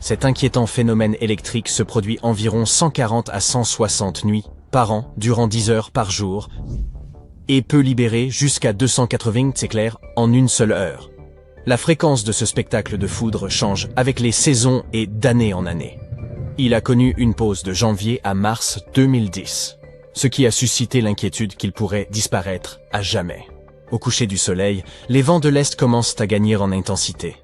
Cet inquiétant phénomène électrique se produit environ 140 à 160 nuits par an durant 10 heures par jour et peut libérer jusqu'à 280 éclairs en une seule heure. La fréquence de ce spectacle de foudre change avec les saisons et d'année en année. Il a connu une pause de janvier à mars 2010, ce qui a suscité l'inquiétude qu'il pourrait disparaître à jamais. Au coucher du soleil, les vents de l'Est commencent à gagner en intensité.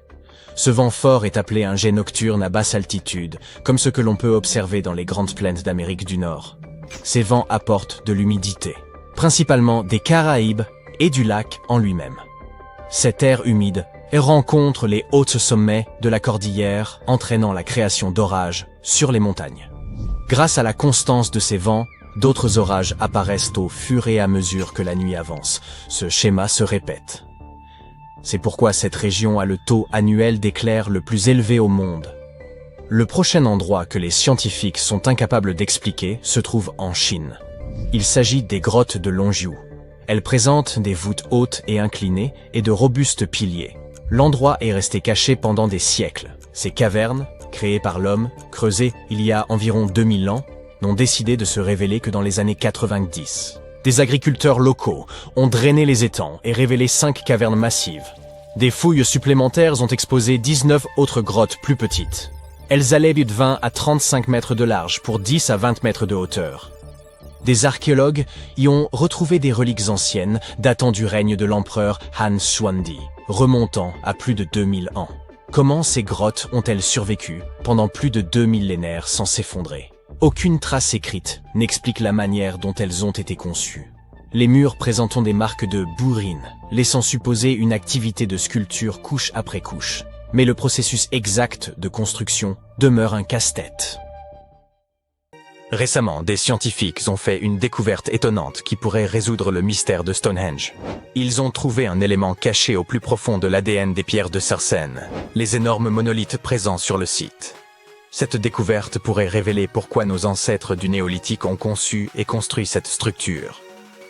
Ce vent fort est appelé un jet nocturne à basse altitude, comme ce que l'on peut observer dans les grandes plaines d'Amérique du Nord. Ces vents apportent de l'humidité, principalement des Caraïbes et du lac en lui-même. Cet air humide rencontre les hauts sommets de la cordillère, entraînant la création d'orages sur les montagnes. Grâce à la constance de ces vents, d'autres orages apparaissent au fur et à mesure que la nuit avance. Ce schéma se répète. C'est pourquoi cette région a le taux annuel d'éclairs le plus élevé au monde. Le prochain endroit que les scientifiques sont incapables d'expliquer se trouve en Chine. Il s'agit des grottes de Longjiu. Elles présentent des voûtes hautes et inclinées et de robustes piliers. L'endroit est resté caché pendant des siècles. Ces cavernes, créées par l'homme, creusées il y a environ 2000 ans, n'ont décidé de se révéler que dans les années 90. Des agriculteurs locaux ont drainé les étangs et révélé 5 cavernes massives. Des fouilles supplémentaires ont exposé 19 autres grottes plus petites. Elles allaient de 20 à 35 mètres de large pour 10 à 20 mètres de hauteur. Des archéologues y ont retrouvé des reliques anciennes datant du règne de l'empereur Han Xuandi, remontant à plus de 2000 ans. Comment ces grottes ont-elles survécu pendant plus de 2 millénaires sans s'effondrer? Aucune trace écrite n'explique la manière dont elles ont été conçues. Les murs présentent des marques de bourrines, laissant supposer une activité de sculpture couche après couche. Mais le processus exact de construction demeure un casse-tête. Récemment, des scientifiques ont fait une découverte étonnante qui pourrait résoudre le mystère de Stonehenge. Ils ont trouvé un élément caché au plus profond de l'ADN des pierres de Sarsen, les énormes monolithes présents sur le site. Cette découverte pourrait révéler pourquoi nos ancêtres du néolithique ont conçu et construit cette structure.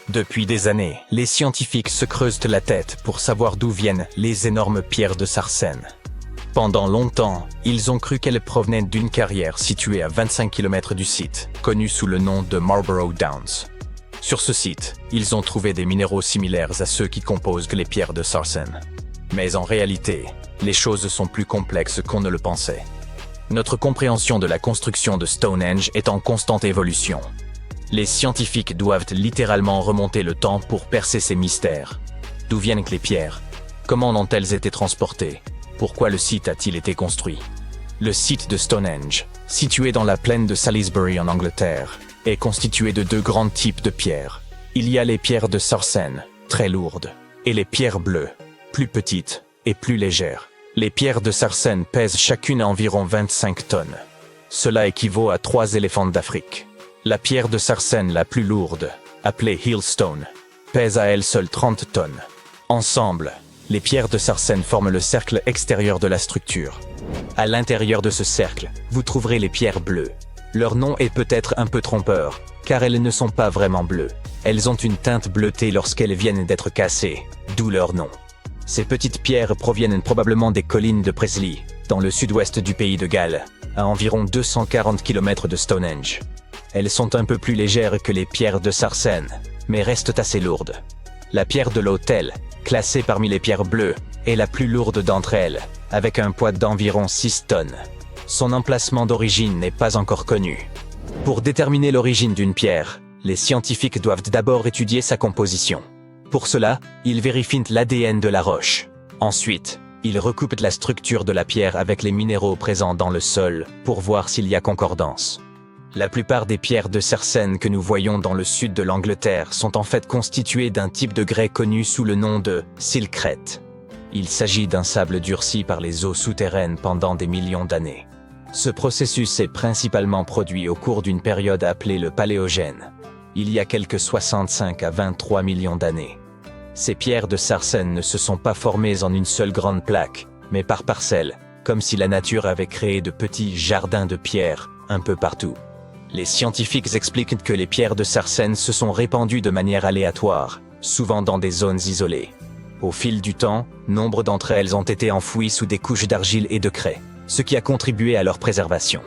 Depuis des années, les scientifiques se creusent la tête pour savoir d'où viennent les énormes pierres de Sarsen. Pendant longtemps, ils ont cru qu'elles provenaient d'une carrière située à 25 km du site, connue sous le nom de Marlborough Downs. Sur ce site, ils ont trouvé des minéraux similaires à ceux qui composent les pierres de Sarsen. Mais en réalité, les choses sont plus complexes qu'on ne le pensait. Notre compréhension de la construction de Stonehenge est en constante évolution. Les scientifiques doivent littéralement remonter le temps pour percer ces mystères. D'où viennent les pierres? Comment ont-elles été transportées? Pourquoi le site a-t-il été construit? Le site de Stonehenge, situé dans la plaine de Salisbury en Angleterre, est constitué de 2 grands types de pierres. Il y a les pierres de Sarsen, très lourdes, et les pierres bleues, plus petites et plus légères. Les pierres de Sarsen pèsent chacune environ 25 tonnes. Cela équivaut à 3 éléphants d'Afrique. La pierre de Sarsen la plus lourde, appelée Hillstone, pèse à elle seule 30 tonnes. Ensemble, les pierres de Sarsen forment le cercle extérieur de la structure. À l'intérieur de ce cercle, vous trouverez les pierres bleues. Leur nom est peut-être un peu trompeur, car elles ne sont pas vraiment bleues. Elles ont une teinte bleutée lorsqu'elles viennent d'être cassées, d'où leur nom. Ces petites pierres proviennent probablement des collines de Presley, dans le sud-ouest du pays de Galles, à environ 240 km de Stonehenge. Elles sont un peu plus légères que les pierres de Sarsen, mais restent assez lourdes. La pierre de l'autel, classée parmi les pierres bleues, est la plus lourde d'entre elles, avec un poids d'environ 6 tonnes. Son emplacement d'origine n'est pas encore connu. Pour déterminer l'origine d'une pierre, les scientifiques doivent d'abord étudier sa composition. Pour cela, ils vérifient l'ADN de la roche. Ensuite, ils recoupent la structure de la pierre avec les minéraux présents dans le sol pour voir s'il y a concordance. La plupart des pierres de Sarsen que nous voyons dans le sud de l'Angleterre sont en fait constituées d'un type de grès connu sous le nom de silcrète. Il s'agit d'un sable durci par les eaux souterraines pendant des millions d'années. Ce processus s'est principalement produit au cours d'une période appelée le Paléogène, il y a quelques 65 à 23 millions d'années. Ces pierres de Sarsen ne se sont pas formées en une seule grande plaque, mais par parcelles, comme si la nature avait créé de petits jardins de pierres un peu partout. Les scientifiques expliquent que les pierres de Sarsen se sont répandues de manière aléatoire, souvent dans des zones isolées. Au fil du temps, nombre d'entre elles ont été enfouies sous des couches d'argile et de craie, ce qui a contribué à leur préservation.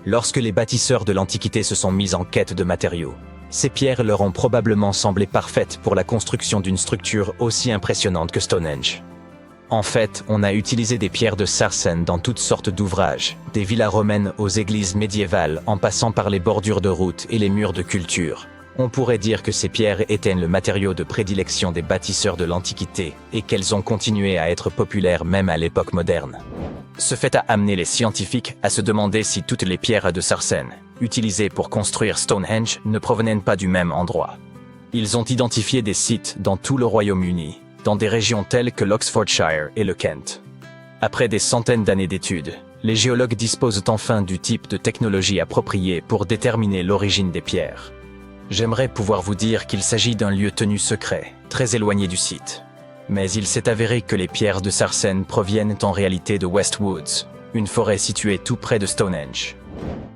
Lorsque les bâtisseurs de l'Antiquité se sont mis en quête de matériaux, ces pierres leur ont probablement semblé parfaites pour la construction d'une structure aussi impressionnante que Stonehenge. En fait, on a utilisé des pierres de Sarsen dans toutes sortes d'ouvrages, des villas romaines aux églises médiévales en passant par les bordures de routes et les murs de culture. On pourrait dire que ces pierres étaient le matériau de prédilection des bâtisseurs de l'Antiquité et qu'elles ont continué à être populaires même à l'époque moderne. Ce fait a amené les scientifiques à se demander si toutes les pierres de Sarsen, utilisées pour construire Stonehenge, ne provenaient pas du même endroit. Ils ont identifié des sites dans tout le Royaume-Uni, dans des régions telles que l'Oxfordshire et le Kent. Après des centaines d'années d'études, les géologues disposent enfin du type de technologie appropriée pour déterminer l'origine des pierres. J'aimerais pouvoir vous dire qu'il s'agit d'un lieu tenu secret, très éloigné du site. Mais il s'est avéré que les pierres de Sarsen proviennent en réalité de West Woods, une forêt située tout près de Stonehenge.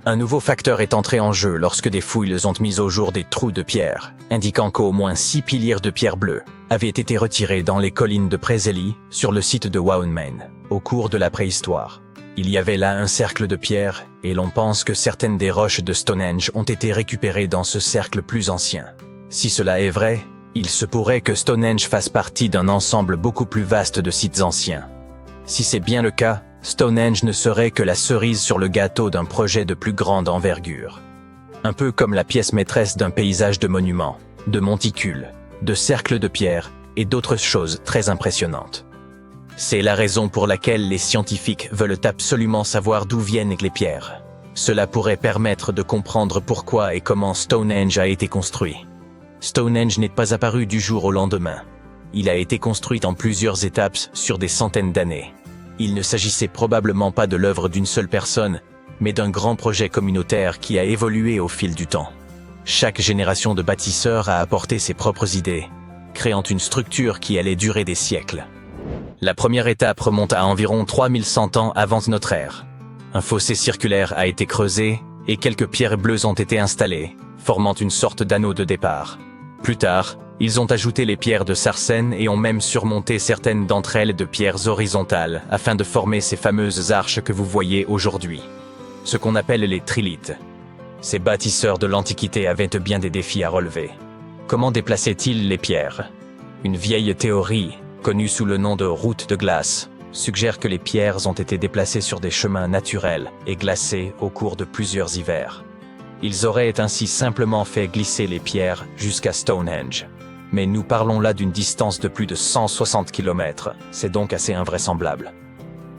Un nouveau facteur est entré en jeu lorsque des fouilles ont mis au jour des trous de pierre, indiquant qu'au moins 6 piliers de pierre bleue avaient été retirés dans les collines de Preseli, sur le site de Waunmain, au cours de la préhistoire. Il y avait là un cercle de pierre, et l'on pense que certaines des roches de Stonehenge ont été récupérées dans ce cercle plus ancien. Si cela est vrai, il se pourrait que Stonehenge fasse partie d'un ensemble beaucoup plus vaste de sites anciens. Si c'est bien le cas, Stonehenge ne serait que la cerise sur le gâteau d'un projet de plus grande envergure. Un peu comme la pièce maîtresse d'un paysage de monuments, de monticules, de cercles de pierre et d'autres choses très impressionnantes. C'est la raison pour laquelle les scientifiques veulent absolument savoir d'où viennent les pierres. Cela pourrait permettre de comprendre pourquoi et comment Stonehenge a été construit. Stonehenge n'est pas apparu du jour au lendemain. Il a été construit en plusieurs étapes sur des centaines d'années. Il ne s'agissait probablement pas de l'œuvre d'une seule personne, mais d'un grand projet communautaire qui a évolué au fil du temps. Chaque génération de bâtisseurs a apporté ses propres idées, créant une structure qui allait durer des siècles. La première étape remonte à environ 3100 ans avant notre ère. Un fossé circulaire a été creusé et quelques pierres bleues ont été installées, formant une sorte d'anneau de départ. Plus tard, ils ont ajouté les pierres de Sarsen et ont même surmonté certaines d'entre elles de pierres horizontales afin de former ces fameuses arches que vous voyez aujourd'hui. Ce qu'on appelle les trilithes. Ces bâtisseurs de l'Antiquité avaient bien des défis à relever. Comment déplaçaient-ils les pierres? Une vieille théorie, connue sous le nom de route de glace, suggère que les pierres ont été déplacées sur des chemins naturels et glacés au cours de plusieurs hivers. Ils auraient ainsi simplement fait glisser les pierres jusqu'à Stonehenge. Mais nous parlons là d'une distance de plus de 160 km, c'est donc assez invraisemblable.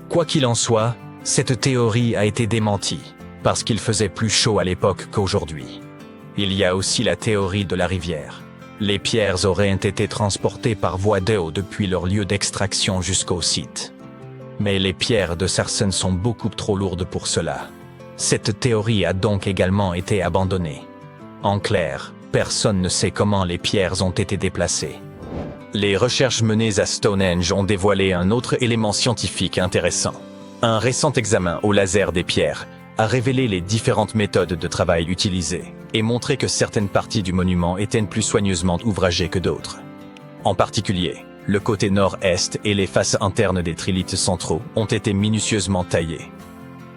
Quoi qu'il en soit, cette théorie a été démentie, parce qu'il faisait plus chaud à l'époque qu'aujourd'hui. Il y a aussi la théorie de la rivière. Les pierres auraient été transportées par voie d'eau depuis leur lieu d'extraction jusqu'au site. Mais les pierres de Sarsen sont beaucoup trop lourdes pour cela. Cette théorie a donc également été abandonnée. En clair, personne ne sait comment les pierres ont été déplacées. Les recherches menées à Stonehenge ont dévoilé un autre élément scientifique intéressant. Un récent examen au laser des pierres a révélé les différentes méthodes de travail utilisées et montré que certaines parties du monument étaient plus soigneusement ouvragées que d'autres. En particulier, le côté nord-est et les faces internes des trilithes centraux ont été minutieusement taillés.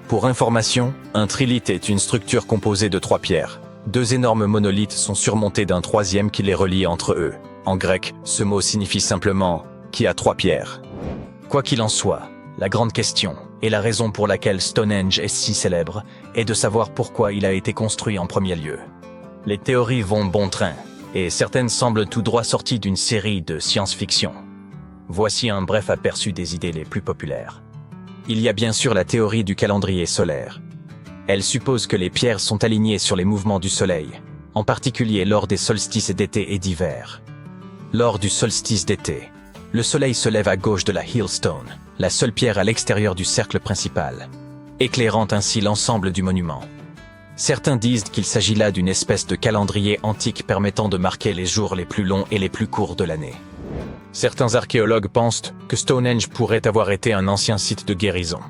Pour information, un trilithe est une structure composée de 3 pierres. 2 énormes monolithes sont surmontés d'un troisième qui les relie entre eux. En grec, ce mot signifie simplement « qui a 3 pierres ». Quoi qu'il en soit, la grande question, et la raison pour laquelle Stonehenge est si célèbre, est de savoir pourquoi il a été construit en premier lieu. Les théories vont bon train, et certaines semblent tout droit sorties d'une série de science-fiction. Voici un bref aperçu des idées les plus populaires. Il y a bien sûr la théorie du calendrier solaire. Elle suppose que les pierres sont alignées sur les mouvements du soleil, en particulier lors des solstices d'été et d'hiver. Lors du solstice d'été, le soleil se lève à gauche de la Hillstone, la seule pierre à l'extérieur du cercle principal, éclairant ainsi l'ensemble du monument. Certains disent qu'il s'agit là d'une espèce de calendrier antique permettant de marquer les jours les plus longs et les plus courts de l'année. Certains archéologues pensent que Stonehenge pourrait avoir été un ancien site de guérison.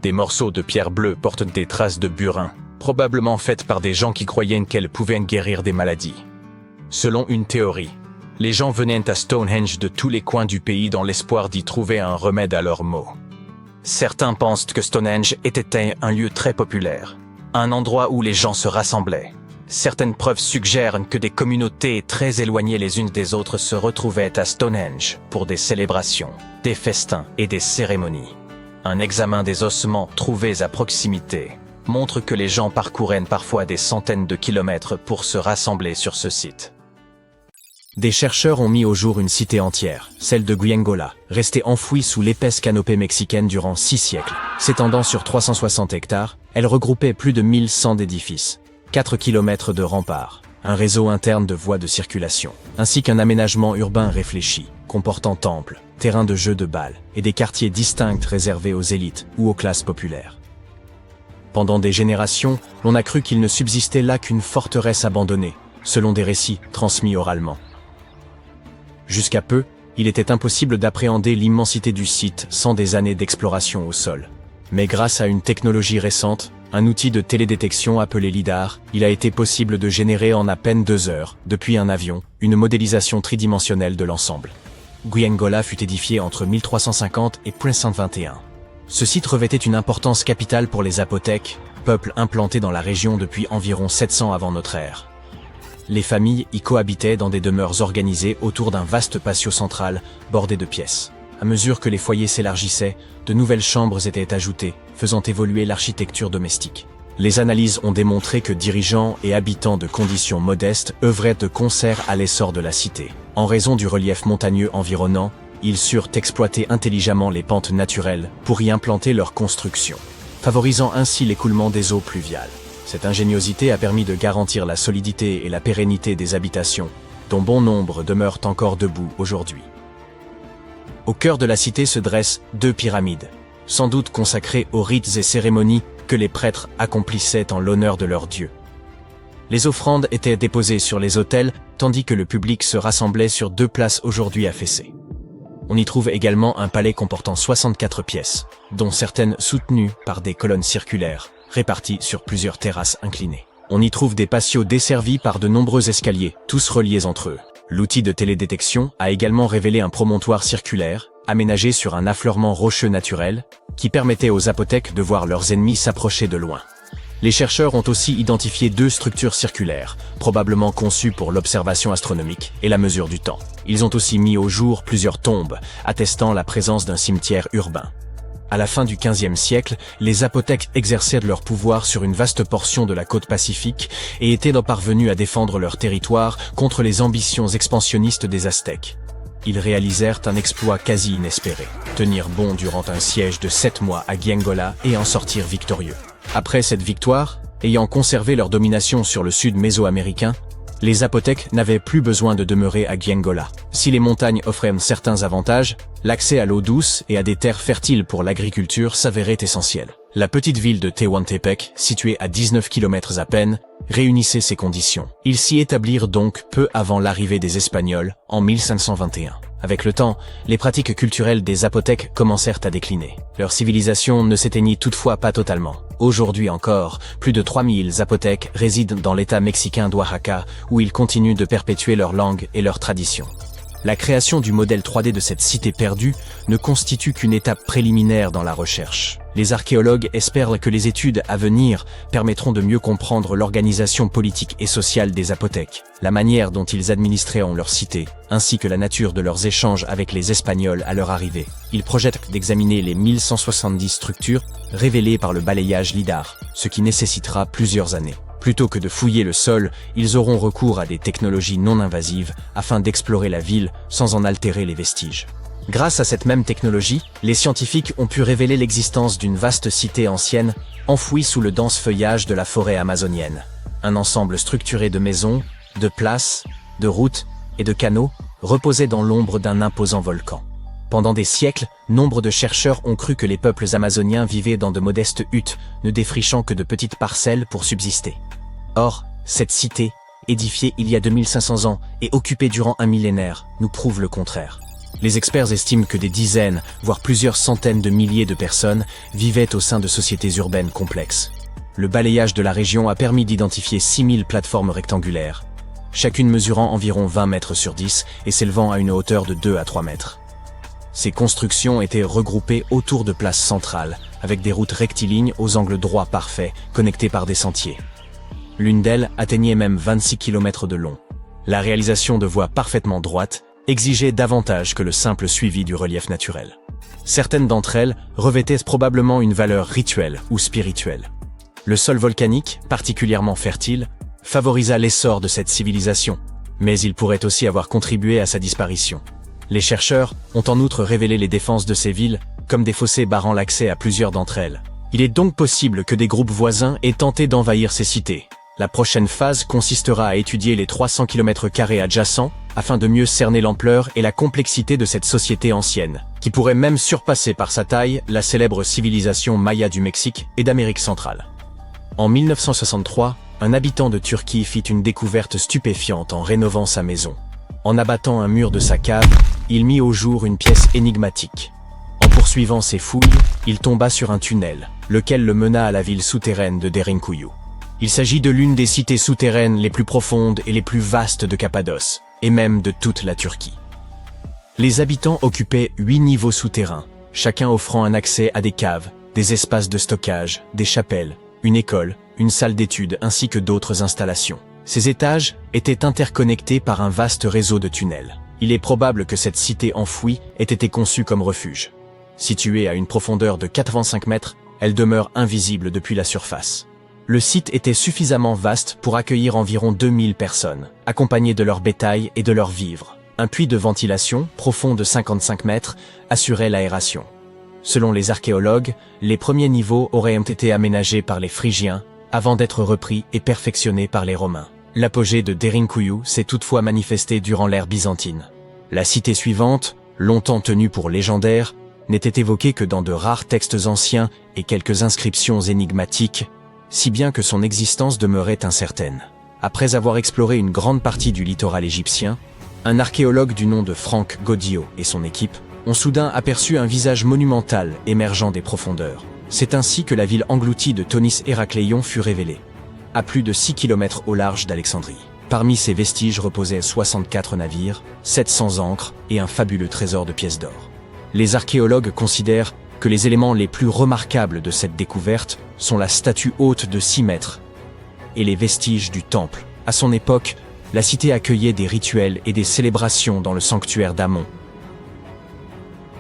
Des morceaux de pierre bleue portent des traces de burin, probablement faites par des gens qui croyaient qu'elles pouvaient guérir des maladies. Selon une théorie, les gens venaient à Stonehenge de tous les coins du pays dans l'espoir d'y trouver un remède à leurs maux. Certains pensent que Stonehenge était un lieu très populaire, un endroit où les gens se rassemblaient. Certaines preuves suggèrent que des communautés très éloignées les unes des autres se retrouvaient à Stonehenge pour des célébrations, des festins et des cérémonies. Un examen des ossements trouvés à proximité montre que les gens parcouraient parfois des centaines de kilomètres pour se rassembler sur ce site. Des chercheurs ont mis au jour une cité entière, celle de Guyengola, restée enfouie sous l'épaisse canopée mexicaine durant 6 siècles. S'étendant sur 360 hectares, elle regroupait plus de 1100 édifices, 4 kilomètres de remparts, un réseau interne de voies de circulation, ainsi qu'un aménagement urbain réfléchi, comportant temples, terrains de jeux de balles et des quartiers distincts réservés aux élites ou aux classes populaires. Pendant des générations, l'on a cru qu'il ne subsistait là qu'une forteresse abandonnée, selon des récits transmis oralement. Jusqu'à peu, il était impossible d'appréhender l'immensité du site sans des années d'exploration au sol. Mais grâce à une technologie récente, un outil de télédétection appelé LIDAR, il a été possible de générer en à peine 2 heures, depuis un avion, une modélisation tridimensionnelle de l'ensemble. Guyengola fut édifié entre 1350 et 1521. Ce site revêtait une importance capitale pour les Zapotèques, peuple implanté dans la région depuis environ 700 avant notre ère. Les familles y cohabitaient dans des demeures organisées autour d'un vaste patio central bordé de pièces. À mesure que les foyers s'élargissaient, de nouvelles chambres étaient ajoutées, faisant évoluer l'architecture domestique. Les analyses ont démontré que dirigeants et habitants de conditions modestes œuvraient de concert à l'essor de la cité. En raison du relief montagneux environnant, ils surent exploiter intelligemment les pentes naturelles pour y implanter leurs constructions, favorisant ainsi l'écoulement des eaux pluviales. Cette ingéniosité a permis de garantir la solidité et la pérennité des habitations, dont bon nombre demeurent encore debout aujourd'hui. Au cœur de la cité se dressent 2 pyramides, sans doute consacrées aux rites et cérémonies que les prêtres accomplissaient en l'honneur de leurs dieux. Les offrandes étaient déposées sur les autels, tandis que le public se rassemblait sur 2 places aujourd'hui affaissées. On y trouve également un palais comportant 64 pièces, dont certaines soutenues par des colonnes circulaires, réparties sur plusieurs terrasses inclinées. On y trouve des patios desservis par de nombreux escaliers, tous reliés entre eux. L'outil de télédétection a également révélé un promontoire circulaire, aménagé sur un affleurement rocheux naturel, qui permettait aux Zapotèques de voir leurs ennemis s'approcher de loin. Les chercheurs ont aussi identifié 2 structures circulaires, probablement conçues pour l'observation astronomique et la mesure du temps. Ils ont aussi mis au jour plusieurs tombes, attestant la présence d'un cimetière urbain. À la fin du XVe siècle, les Zapotèques exercèrent leur pouvoir sur une vaste portion de la côte pacifique et étaient parvenus à défendre leur territoire contre les ambitions expansionnistes des Aztèques. Ils réalisèrent un exploit quasi inespéré, tenir bon durant un siège de 7 mois à Guyengola et en sortir victorieux. Après cette victoire, ayant conservé leur domination sur le sud mésoaméricain, les Zapotèques n'avaient plus besoin de demeurer à Guyengola. Si les montagnes offraient certains avantages, l'accès à l'eau douce et à des terres fertiles pour l'agriculture s'avérait essentiel. La petite ville de Tehuantepec, située à 19 km à peine, réunissait ces conditions. Ils s'y établirent donc peu avant l'arrivée des Espagnols, en 1521. Avec le temps, les pratiques culturelles des Zapotèques commencèrent à décliner. Leur civilisation ne s'éteignit toutefois pas totalement. Aujourd'hui encore, plus de 3000 Zapotèques résident dans l'état mexicain d'Oaxaca, où ils continuent de perpétuer leur langue et leurs traditions. La création du modèle 3D de cette cité perdue ne constitue qu'une étape préliminaire dans la recherche. Les archéologues espèrent que les études à venir permettront de mieux comprendre l'organisation politique et sociale des Zapotèques, la manière dont ils administraient leur cité, ainsi que la nature de leurs échanges avec les Espagnols à leur arrivée. Ils projettent d'examiner les 1170 structures révélées par le balayage LIDAR, ce qui nécessitera plusieurs années. Plutôt que de fouiller le sol, ils auront recours à des technologies non invasives afin d'explorer la ville sans en altérer les vestiges. Grâce à cette même technologie, les scientifiques ont pu révéler l'existence d'une vaste cité ancienne, enfouie sous le dense feuillage de la forêt amazonienne. Un ensemble structuré de maisons, de places, de routes et de canaux reposait dans l'ombre d'un imposant volcan. Pendant des siècles, nombre de chercheurs ont cru que les peuples amazoniens vivaient dans de modestes huttes, ne défrichant que de petites parcelles pour subsister. Or, cette cité, édifiée il y a 2500 ans et occupée durant un millénaire, nous prouve le contraire. Les experts estiment que des dizaines, voire plusieurs centaines de milliers de personnes vivaient au sein de sociétés urbaines complexes. Le balayage de la région a permis d'identifier 6000 plateformes rectangulaires, chacune mesurant environ 20 mètres sur 10 et s'élevant à une hauteur de 2 à 3 mètres. Ces constructions étaient regroupées autour de places centrales, avec des routes rectilignes aux angles droits parfaits, connectées par des sentiers. L'une d'elles atteignait même 26 km de long. La réalisation de voies parfaitement droites exigeait davantage que le simple suivi du relief naturel. Certaines d'entre elles revêtaient probablement une valeur rituelle ou spirituelle. Le sol volcanique, particulièrement fertile, favorisa l'essor de cette civilisation, mais il pourrait aussi avoir contribué à sa disparition. Les chercheurs ont en outre révélé les défenses de ces villes, comme des fossés barrant l'accès à plusieurs d'entre elles. Il est donc possible que des groupes voisins aient tenté d'envahir ces cités. La prochaine phase consistera à étudier les 300 km² adjacents, afin de mieux cerner l'ampleur et la complexité de cette société ancienne, qui pourrait même surpasser par sa taille la célèbre civilisation maya du Mexique et d'Amérique centrale. En 1963, un habitant de Turquie fit une découverte stupéfiante en rénovant sa maison. En abattant un mur de sa cave, il mit au jour une pièce énigmatique. En poursuivant ses fouilles, il tomba sur un tunnel, lequel le mena à la ville souterraine de Derinkuyu. Il s'agit de l'une des cités souterraines les plus profondes et les plus vastes de Cappadoce, et même de toute la Turquie. Les habitants occupaient 8 niveaux souterrains, chacun offrant un accès à des caves, des espaces de stockage, des chapelles, une école, une salle d'études ainsi que d'autres installations. Ces étages étaient interconnectés par un vaste réseau de tunnels. Il est probable que cette cité enfouie ait été conçue comme refuge. Située à une profondeur de 85 mètres, elle demeure invisible depuis la surface. Le site était suffisamment vaste pour accueillir environ 2000 personnes, accompagnées de leur bétail et de leurs vivres. Un puits de ventilation, profond de 55 mètres, assurait l'aération. Selon les archéologues, les premiers niveaux auraient été aménagés par les Phrygiens, avant d'être repris et perfectionnés par les Romains. L'apogée de Derinkuyu s'est toutefois manifesté durant l'ère byzantine. La cité suivante, longtemps tenue pour légendaire, n'était évoquée que dans de rares textes anciens et quelques inscriptions énigmatiques, si bien que son existence demeurait incertaine. Après avoir exploré une grande partie du littoral égyptien, un archéologue du nom de Frank Goddio et son équipe ont soudain aperçu un visage monumental émergeant des profondeurs. C'est ainsi que la ville engloutie de Thonis Héracléion fut révélée, à plus de 6 km au large d'Alexandrie. Parmi ces vestiges reposaient 64 navires, 700 ancres et un fabuleux trésor de pièces d'or. Les archéologues considèrent que les éléments les plus remarquables de cette découverte sont la statue haute de 6 mètres et les vestiges du temple. À son époque, la cité accueillait des rituels et des célébrations dans le sanctuaire d'Amon.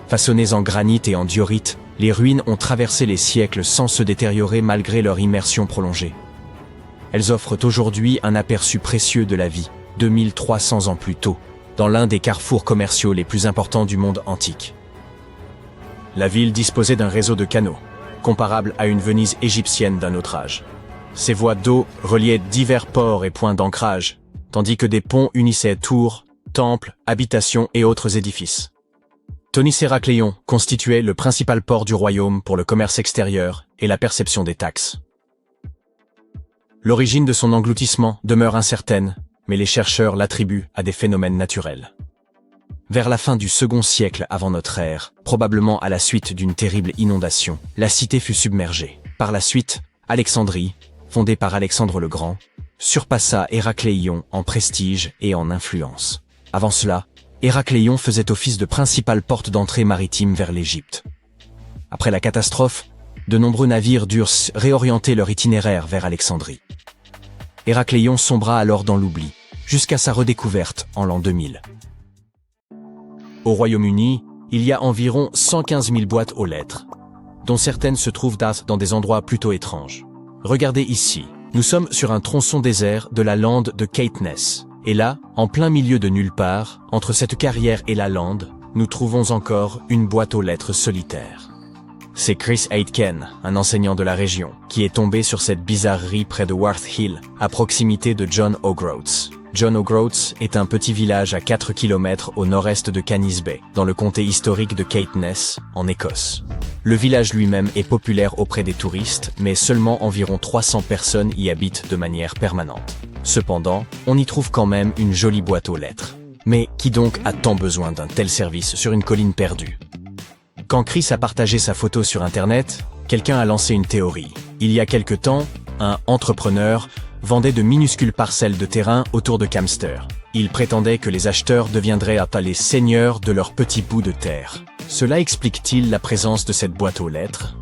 Façonnées en granit et en diorite, les ruines ont traversé les siècles sans se détériorer malgré leur immersion prolongée. Elles offrent aujourd'hui un aperçu précieux de la vie, 2300 ans plus tôt, dans l'un des carrefours commerciaux les plus importants du monde antique. La ville disposait d'un réseau de canaux, comparable à une Venise égyptienne d'un autre âge. Ces voies d'eau reliaient divers ports et points d'ancrage, tandis que des ponts unissaient tours, temples, habitations et autres édifices. Thonis Héracléion constituait le principal port du royaume pour le commerce extérieur et la perception des taxes. L'origine de son engloutissement demeure incertaine, mais les chercheurs l'attribuent à des phénomènes naturels. Vers la fin du second siècle avant notre ère, probablement à la suite d'une terrible inondation, la cité fut submergée. Par la suite, Alexandrie, fondée par Alexandre le Grand, surpassa Héracléion en prestige et en influence. Avant cela, Héracléion faisait office de principale porte d'entrée maritime vers l'Égypte. Après la catastrophe, de nombreux navires durent réorienter leur itinéraire vers Alexandrie. Héracléion sombra alors dans l'oubli, jusqu'à sa redécouverte en l'an 2000. Au Royaume-Uni, il y a environ 115 000 boîtes aux lettres, dont certaines se trouvent dans des endroits plutôt étranges. Regardez ici, nous sommes sur un tronçon désert de la lande de Caithness. Et là, en plein milieu de nulle part, entre cette carrière et la lande, nous trouvons encore une boîte aux lettres solitaire. C'est Chris Aitken, un enseignant de la région, qui est tombé sur cette bizarrerie près de Worth Hill, à proximité de John O'Groats. John O'Groats est un petit village à 4 km au nord-est de Canis Bay, dans le comté historique de Caithness, en Écosse. Le village lui-même est populaire auprès des touristes, mais seulement environ 300 personnes y habitent de manière permanente. Cependant, on y trouve quand même une jolie boîte aux lettres. Mais qui donc a tant besoin d'un tel service sur une colline perdue? Quand Chris a partagé sa photo sur Internet, quelqu'un a lancé une théorie. Il y a quelque temps, un entrepreneur vendait de minuscules parcelles de terrain autour de Camster. Il prétendait que les acheteurs deviendraient après les seigneurs de leur petit bout de terre. Cela explique-t-il la présence de cette boîte aux lettres?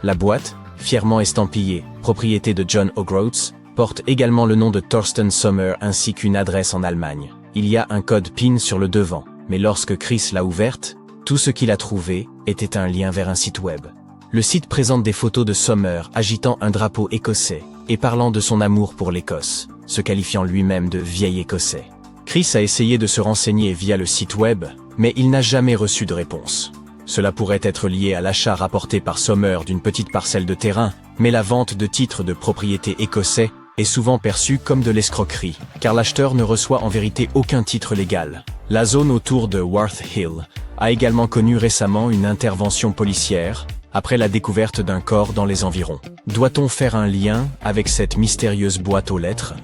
La boîte, fièrement estampillée « Propriété de John O'Groats », porte également le nom de Thorsten Sommer ainsi qu'une adresse en Allemagne. Il y a un code PIN sur le devant, mais lorsque Chris l'a ouverte, tout ce qu'il a trouvé était un lien vers un site web. Le site présente des photos de Sommer agitant un drapeau écossais et parlant de son amour pour l'Écosse, se qualifiant lui-même de vieil écossais. Chris a essayé de se renseigner via le site web, mais il n'a jamais reçu de réponse. Cela pourrait être lié à l'achat rapporté par Sommer d'une petite parcelle de terrain, mais la vente de titres de propriété écossais est souvent perçue comme de l'escroquerie, car l'acheteur ne reçoit en vérité aucun titre légal. La zone autour de Worth Hill a également connu récemment une intervention policière, après la découverte d'un corps dans les environs. Doit-on faire un lien avec cette mystérieuse boîte aux lettres?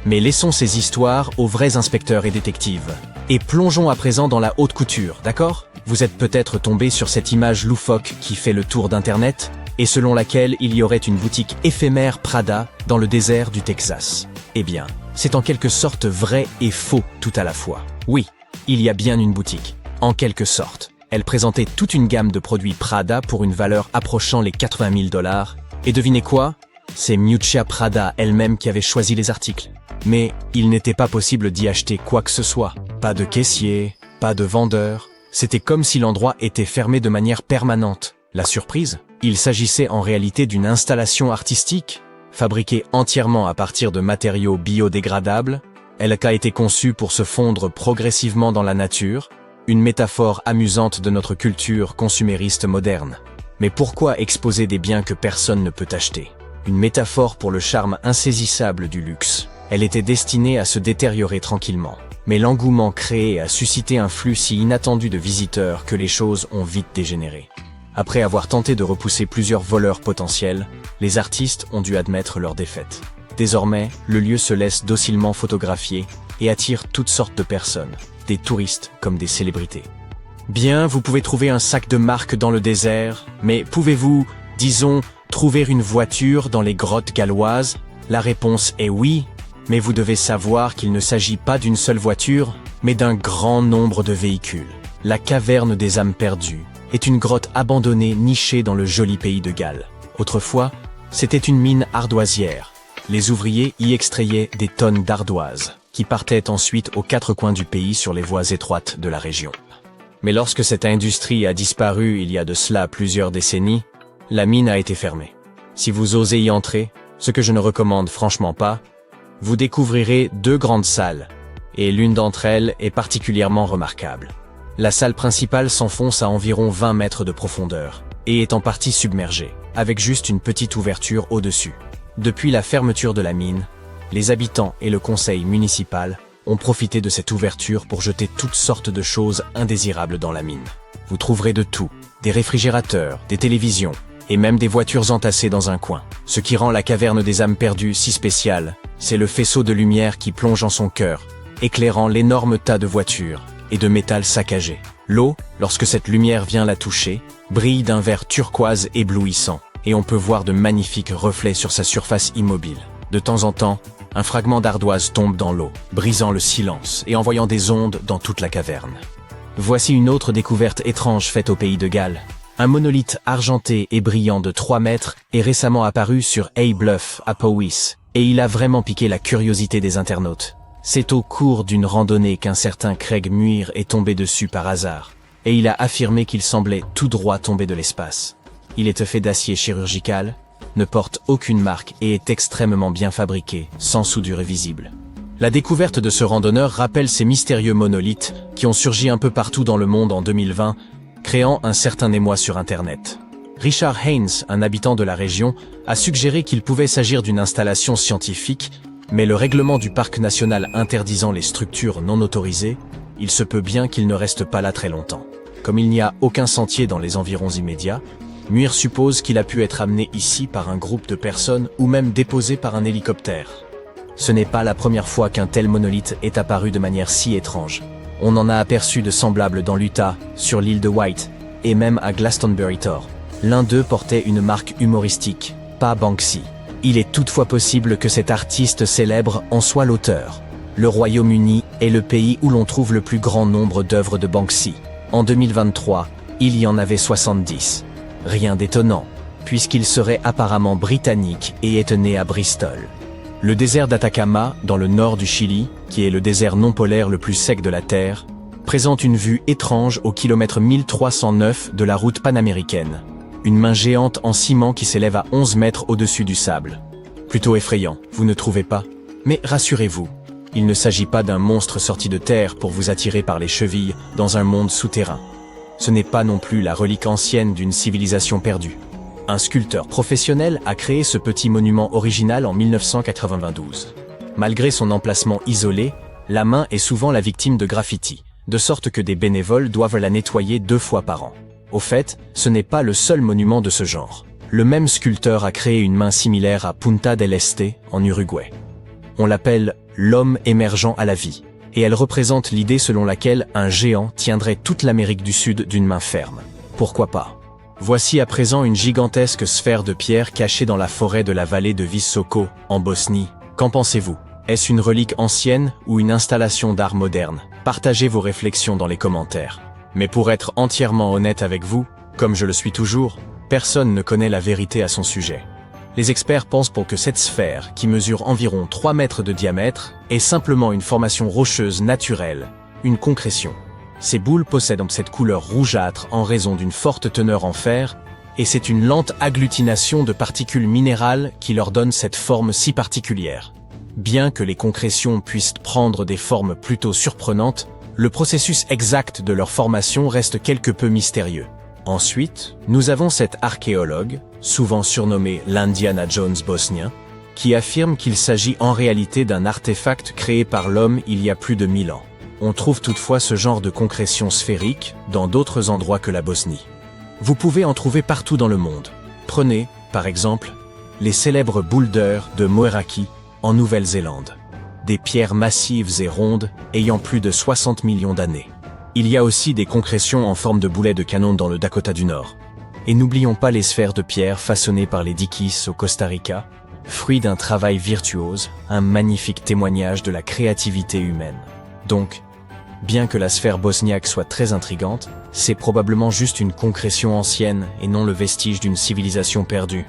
Mais laissons ces histoires aux vrais inspecteurs et détectives. Et plongeons à présent dans la haute couture, d'accord? Vous êtes peut-être tombé sur cette image loufoque qui fait le tour d'Internet, et selon laquelle il y aurait une boutique éphémère Prada dans le désert du Texas. Eh bien, c'est en quelque sorte vrai et faux tout à la fois. Oui, il y a bien une boutique. En quelque sorte. Elle présentait toute une gamme de produits Prada pour une valeur approchant les 80 000 $. Et devinez quoi? C'est Miuccia Prada elle-même qui avait choisi les articles. Mais il n'était pas possible d'y acheter quoi que ce soit. Pas de caissier, pas de vendeur. C'était comme si l'endroit était fermé de manière permanente. La surprise? Il s'agissait en réalité d'une installation artistique, fabriquée entièrement à partir de matériaux biodégradables. Elle a été conçue pour se fondre progressivement dans la nature, une métaphore amusante de notre culture consumériste moderne. Mais pourquoi exposer des biens que personne ne peut acheter? Une métaphore pour le charme insaisissable du luxe. Elle était destinée à se détériorer tranquillement. Mais l'engouement créé a suscité un flux si inattendu de visiteurs que les choses ont vite dégénéré. Après avoir tenté de repousser plusieurs voleurs potentiels, les artistes ont dû admettre leur défaite. Désormais, le lieu se laisse docilement photographier et attire toutes sortes de personnes, des touristes comme des célébrités. Bien, vous pouvez trouver un sac de marque dans le désert, mais pouvez-vous, disons, trouver une voiture dans les grottes galloises? La réponse est oui, mais vous devez savoir qu'il ne s'agit pas d'une seule voiture, mais d'un grand nombre de véhicules. La caverne des âmes perdues est une grotte abandonnée nichée dans le joli pays de Galles. Autrefois, c'était une mine ardoisière. Les ouvriers y extrayaient des tonnes d'ardoises, qui partaient ensuite aux quatre coins du pays sur les voies étroites de la région. Mais lorsque cette industrie a disparu il y a de cela plusieurs décennies, la mine a été fermée. Si vous osez y entrer, ce que je ne recommande franchement pas, vous découvrirez deux grandes salles, et l'une d'entre elles est particulièrement remarquable. La salle principale s'enfonce à environ 20 mètres de profondeur, et est en partie submergée, avec juste une petite ouverture au-dessus. Depuis la fermeture de la mine, les habitants et le conseil municipal ont profité de cette ouverture pour jeter toutes sortes de choses indésirables dans la mine. Vous trouverez de tout, des réfrigérateurs, des télévisions, et même des voitures entassées dans un coin. Ce qui rend la caverne des âmes perdues si spéciale, c'est le faisceau de lumière qui plonge en son cœur, éclairant l'énorme tas de voitures et de métal saccagé. L'eau, lorsque cette lumière vient la toucher, brille d'un vert turquoise éblouissant, et on peut voir de magnifiques reflets sur sa surface immobile. De temps en temps, un fragment d'ardoise tombe dans l'eau, brisant le silence et envoyant des ondes dans toute la caverne. Voici une autre découverte étrange faite au pays de Galles. Un monolithe argenté et brillant de 3 mètres est récemment apparu sur Hay Bluff à Powys, et il a vraiment piqué la curiosité des internautes. C'est au cours d'une randonnée qu'un certain Craig Muir est tombé dessus par hasard, et il a affirmé qu'il semblait tout droit tomber de l'espace. Il est fait d'acier chirurgical, ne porte aucune marque et est extrêmement bien fabriqué, sans soudure visible. La découverte de ce randonneur rappelle ces mystérieux monolithes qui ont surgi un peu partout dans le monde en 2020, créant un certain émoi sur Internet. Richard Haynes, un habitant de la région, a suggéré qu'il pouvait s'agir d'une installation scientifique, mais le règlement du parc national interdisant les structures non autorisées, il se peut bien qu'il ne reste pas là très longtemps. Comme il n'y a aucun sentier dans les environs immédiats, Muir suppose qu'il a pu être amené ici par un groupe de personnes ou même déposé par un hélicoptère. Ce n'est pas la première fois qu'un tel monolithe est apparu de manière si étrange. On en a aperçu de semblables dans l'Utah, sur l'île de White, et même à Glastonbury Tor. L'un d'eux portait une marque humoristique, pas Banksy. Il est toutefois possible que cet artiste célèbre en soit l'auteur. Le Royaume-Uni est le pays où l'on trouve le plus grand nombre d'œuvres de Banksy. En 2023, il y en avait 70. Rien d'étonnant, puisqu'il serait apparemment britannique et est né à Bristol. Le désert d'Atacama, dans le nord du Chili, qui est le désert non polaire le plus sec de la Terre, présente une vue étrange au kilomètre 1309 de la route panaméricaine. Une main géante en ciment qui s'élève à 11 mètres au-dessus du sable. Plutôt effrayant, vous ne trouvez pas? Mais rassurez-vous, il ne s'agit pas d'un monstre sorti de terre pour vous attirer par les chevilles dans un monde souterrain. Ce n'est pas non plus la relique ancienne d'une civilisation perdue. Un sculpteur professionnel a créé ce petit monument original en 1992. Malgré son emplacement isolé, la main est souvent la victime de graffitis, de sorte que des bénévoles doivent la nettoyer 2 fois par an. Au fait, ce n'est pas le seul monument de ce genre. Le même sculpteur a créé une main similaire à Punta del Este, en Uruguay. On l'appelle « l'homme émergent à la vie », et elle représente l'idée selon laquelle un géant tiendrait toute l'Amérique du Sud d'une main ferme. Pourquoi pas? Voici à présent une gigantesque sphère de pierre cachée dans la forêt de la vallée de Visoko, en Bosnie. Qu'en pensez-vous? Est-ce une relique ancienne ou une installation d'art moderne? Partagez vos réflexions dans les commentaires. Mais pour être entièrement honnête avec vous, comme je le suis toujours, personne ne connaît la vérité à son sujet. Les experts pensent pour que cette sphère, qui mesure environ 3 mètres de diamètre, est simplement une formation rocheuse naturelle, une concrétion. Ces boules possèdent cette couleur rougeâtre en raison d'une forte teneur en fer, et c'est une lente agglutination de particules minérales qui leur donne cette forme si particulière. Bien que les concrétions puissent prendre des formes plutôt surprenantes, le processus exact de leur formation reste quelque peu mystérieux. Ensuite, nous avons cet archéologue, souvent surnommé l'Indiana Jones bosnien, qui affirme qu'il s'agit en réalité d'un artefact créé par l'homme il y a plus de 1000 ans. On trouve toutefois ce genre de concrétion sphérique dans d'autres endroits que la Bosnie. Vous pouvez en trouver partout dans le monde. Prenez, par exemple, les célèbres boulders de Moeraki, en Nouvelle-Zélande. Des pierres massives et rondes ayant plus de 60 millions d'années. Il y a aussi des concrétions en forme de boulets de canon dans le Dakota du Nord. Et n'oublions pas les sphères de pierre façonnées par les Dikis au Costa Rica, fruit d'un travail virtuose, un magnifique témoignage de la créativité humaine. Donc, bien que la sphère bosniaque soit très intrigante, c'est probablement juste une concrétion ancienne et non le vestige d'une civilisation perdue.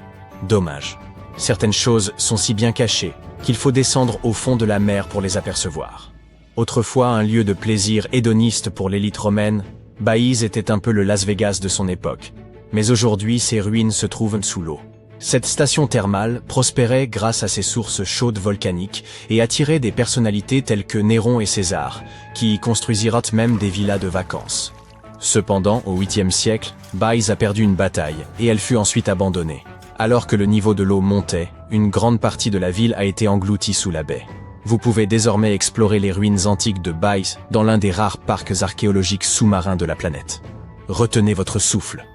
Dommage. Certaines choses sont si bien cachées qu'il faut descendre au fond de la mer pour les apercevoir. Autrefois un lieu de plaisir hédoniste pour l'élite romaine, Baïse était un peu le Las Vegas de son époque. Mais aujourd'hui, ses ruines se trouvent sous l'eau. Cette station thermale prospérait grâce à ses sources chaudes volcaniques et attirait des personnalités telles que Néron et César, qui y construisirent même des villas de vacances. Cependant, au 8e siècle, Baïse a perdu une bataille et elle fut ensuite abandonnée. Alors que le niveau de l'eau montait, une grande partie de la ville a été engloutie sous la baie. Vous pouvez désormais explorer les ruines antiques de Baïse dans l'un des rares parcs archéologiques sous-marins de la planète. Retenez votre souffle.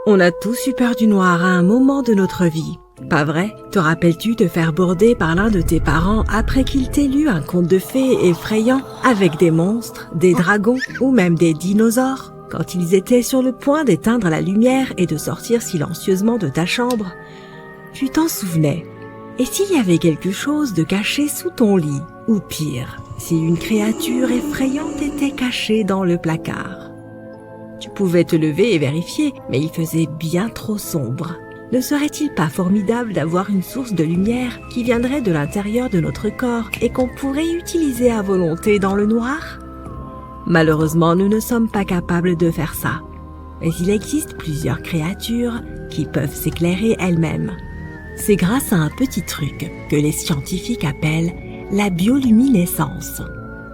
On a tous eu peur du noir à un moment de notre vie. Pas vrai? Te rappelles-tu te faire border par l'un de tes parents après qu'il t'ait lu un conte de fées effrayant avec des monstres, des dragons ou même des dinosaures? Quand ils étaient sur le point d'éteindre la lumière et de sortir silencieusement de ta chambre, tu t'en souvenais. Et s'il y avait quelque chose de caché sous ton lit? Ou pire, si une créature effrayante était cachée dans le placard? Tu pouvais te lever et vérifier, mais il faisait bien trop sombre. Ne serait-il pas formidable d'avoir une source de lumière qui viendrait de l'intérieur de notre corps et qu'on pourrait utiliser à volonté dans le noir? Malheureusement, nous ne sommes pas capables de faire ça. Mais il existe plusieurs créatures qui peuvent s'éclairer elles-mêmes. C'est grâce à un petit truc que les scientifiques appellent la bioluminescence.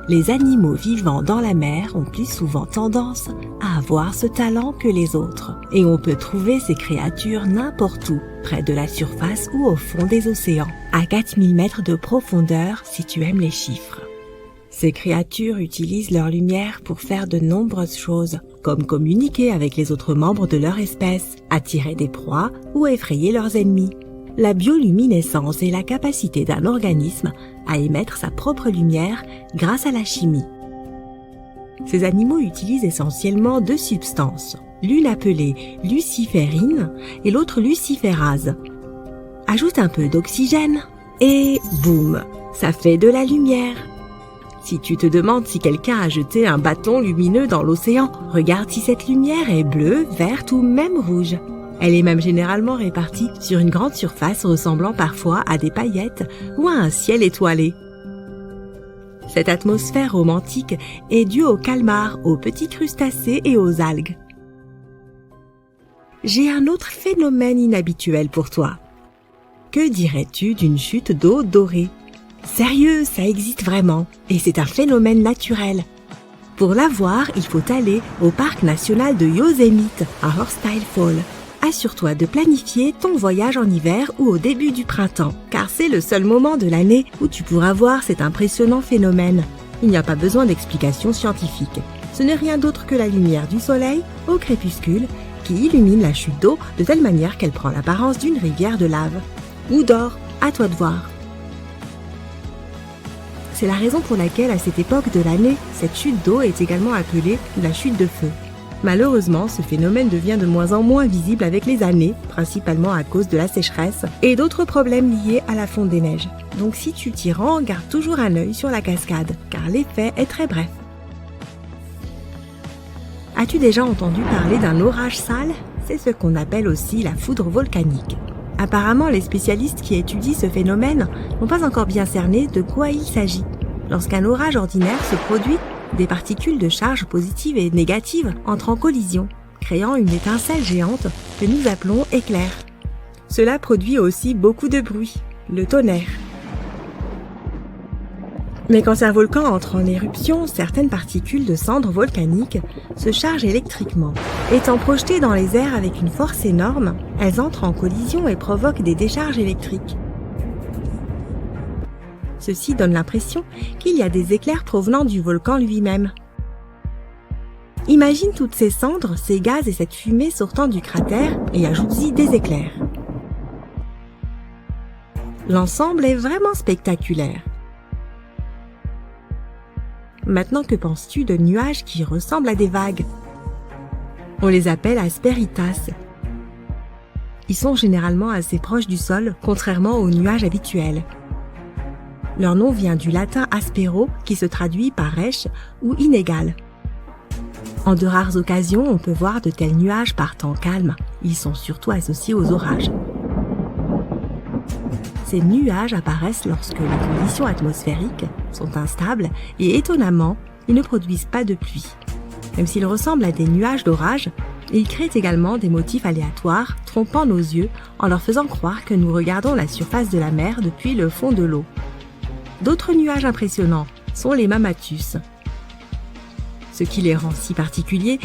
Les animaux vivant dans la mer ont plus souvent tendance à avoir ce talent que les autres. Et on peut trouver ces créatures n'importe où, près de la surface ou au fond des océans, à 4000 mètres de profondeur si tu aimes les chiffres. Ces créatures utilisent leur lumière pour faire de nombreuses choses, comme communiquer avec les autres membres de leur espèce, attirer des proies ou effrayer leurs ennemis. La bioluminescence est la capacité d'un organisme à émettre sa propre lumière grâce à la chimie. Ces animaux utilisent essentiellement deux substances, l'une appelée luciférine et l'autre luciférase. Ajoute un peu d'oxygène et boum, ça fait de la lumière. Si tu te demandes si quelqu'un a jeté un bâton lumineux dans l'océan, regarde si cette lumière est bleue, verte ou même rouge. Elle est même généralement répartie sur une grande surface ressemblant parfois à des paillettes ou à un ciel étoilé. Cette atmosphère romantique est due aux calmars, aux petits crustacés et aux algues. J'ai un autre phénomène inhabituel pour toi. Que dirais-tu d'une chute d'eau dorée ? Sérieux, ça existe vraiment, et c'est un phénomène naturel. Pour la voir, il faut aller au parc national de Yosemite, à Horsetail Fall. Assure-toi de planifier ton voyage en hiver ou au début du printemps, car c'est le seul moment de l'année où tu pourras voir cet impressionnant phénomène. Il n'y a pas besoin d'explications scientifiques. Ce n'est rien d'autre que la lumière du soleil, au crépuscule, qui illumine la chute d'eau de telle manière qu'elle prend l'apparence d'une rivière de lave. Ou d'or, à toi de voir. C'est la raison pour laquelle, à cette époque de l'année, cette chute d'eau est également appelée la chute de feu. Malheureusement, ce phénomène devient de moins en moins visible avec les années, principalement à cause de la sécheresse et d'autres problèmes liés à la fonte des neiges. Donc si tu t'y rends, garde toujours un œil sur la cascade, car l'effet est très bref. As-tu déjà entendu parler d'un orage sale ? C'est ce qu'on appelle aussi la foudre volcanique. Apparemment, les spécialistes qui étudient ce phénomène n'ont pas encore bien cerné de quoi il s'agit. Lorsqu'un orage ordinaire se produit, des particules de charge positives et négatives entrent en collision, créant une étincelle géante que nous appelons éclair. Cela produit aussi beaucoup de bruit, le tonnerre. Mais quand un volcan entre en éruption, certaines particules de cendres volcaniques se chargent électriquement. Étant projetées dans les airs avec une force énorme, elles entrent en collision et provoquent des décharges électriques. Ceci donne l'impression qu'il y a des éclairs provenant du volcan lui-même. Imagine toutes ces cendres, ces gaz et cette fumée sortant du cratère et ajoute-y des éclairs. L'ensemble est vraiment spectaculaire. Maintenant, que penses-tu de nuages qui ressemblent à des vagues ? On les appelle asperitas. Ils sont généralement assez proches du sol, contrairement aux nuages habituels. Leur nom vient du latin aspero, qui se traduit par rêche ou inégal. En de rares occasions, on peut voir de tels nuages par temps calme. Ils sont surtout associés aux orages. Ces nuages apparaissent lorsque les conditions atmosphériques sont instables et étonnamment, ils ne produisent pas de pluie. Même s'ils ressemblent à des nuages d'orage, ils créent également des motifs aléatoires, trompant nos yeux en leur faisant croire que nous regardons la surface de la mer depuis le fond de l'eau. D'autres nuages impressionnants sont les mammatus. Ce qui les rend si particuliers,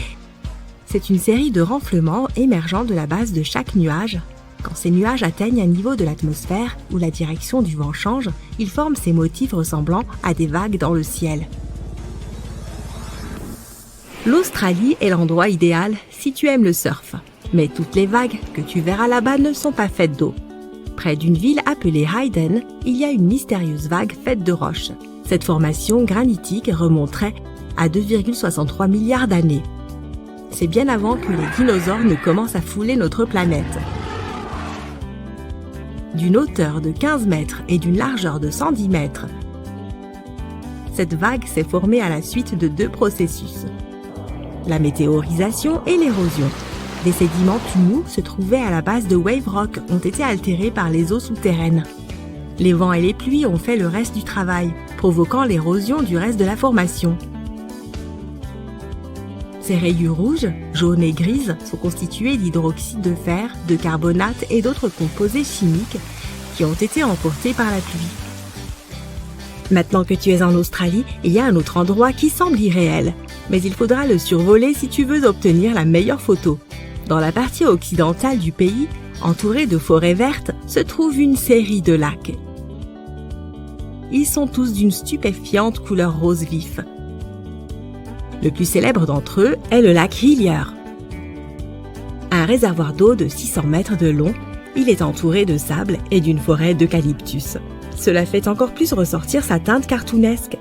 c'est une série de renflements émergeant de la base de chaque nuage. Quand ces nuages atteignent un niveau de l'atmosphère où la direction du vent change, ils forment ces motifs ressemblant à des vagues dans le ciel. L'Australie est l'endroit idéal si tu aimes le surf. Mais toutes les vagues que tu verras là-bas ne sont pas faites d'eau. Près d'une ville appelée Hayden, il y a une mystérieuse vague faite de roches. Cette formation granitique remonterait à 2,63 milliards d'années. C'est bien avant que les dinosaures ne commencent à fouler notre planète. D'une hauteur de 15 mètres et d'une largeur de 110 mètres, cette vague s'est formée à la suite de deux processus. La météorisation et l'érosion. Des sédiments tout mous se trouvaient à la base de Wave Rock ont été altérés par les eaux souterraines. Les vents et les pluies ont fait le reste du travail, provoquant l'érosion du reste de la formation. Ces rayures rouges, jaunes et grises sont constituées d'hydroxyde de fer, de carbonate et d'autres composés chimiques qui ont été emportés par la pluie. Maintenant que tu es en Australie, il y a un autre endroit qui semble irréel. Mais il faudra le survoler si tu veux obtenir la meilleure photo. Dans la partie occidentale du pays, entourée de forêts vertes, se trouve une série de lacs. Ils sont tous d'une stupéfiante couleur rose vif. Le plus célèbre d'entre eux est le lac Hillier. Un réservoir d'eau de 600 mètres de long, il est entouré de sable et d'une forêt d'eucalyptus. Cela fait encore plus ressortir sa teinte cartoonesque.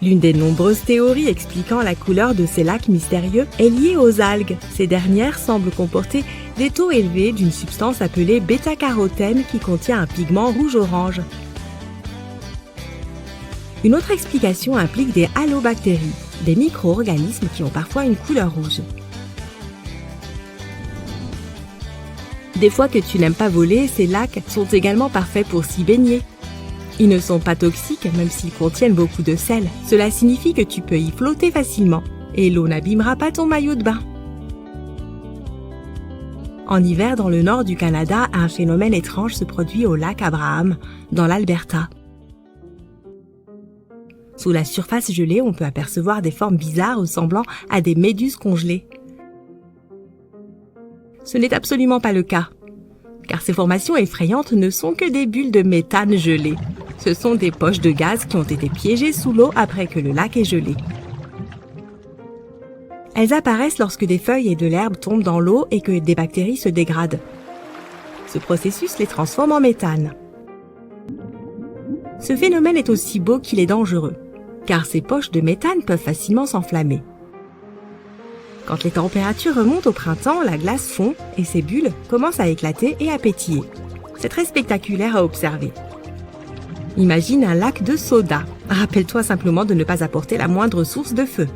L'une des nombreuses théories expliquant la couleur de ces lacs mystérieux est liée aux algues. Ces dernières semblent comporter des taux élevés d'une substance appelée bêta-carotène qui contient un pigment rouge-orange. Une autre explication implique des halobactéries, des micro-organismes qui ont parfois une couleur rouge. Des fois que tu n'aimes pas voler, ces lacs sont également parfaits pour s'y baigner. Ils ne sont pas toxiques même s'ils contiennent beaucoup de sel. Cela signifie que tu peux y flotter facilement et l'eau n'abîmera pas ton maillot de bain. En hiver, dans le nord du Canada, un phénomène étrange se produit au lac Abraham, dans l'Alberta. Sous la surface gelée, on peut apercevoir des formes bizarres ressemblant à des méduses congelées. Ce n'est absolument pas le cas, car ces formations effrayantes ne sont que des bulles de méthane gelées. Ce sont des poches de gaz qui ont été piégées sous l'eau après que le lac est gelé. Elles apparaissent lorsque des feuilles et de l'herbe tombent dans l'eau et que des bactéries se dégradent. Ce processus les transforme en méthane. Ce phénomène est aussi beau qu'il est dangereux, car ces poches de méthane peuvent facilement s'enflammer. Quand les températures remontent au printemps, la glace fond et ces bulles commencent à éclater et à pétiller. C'est très spectaculaire à observer. Imagine un lac de soda. Rappelle-toi simplement de ne pas apporter la moindre source de feu.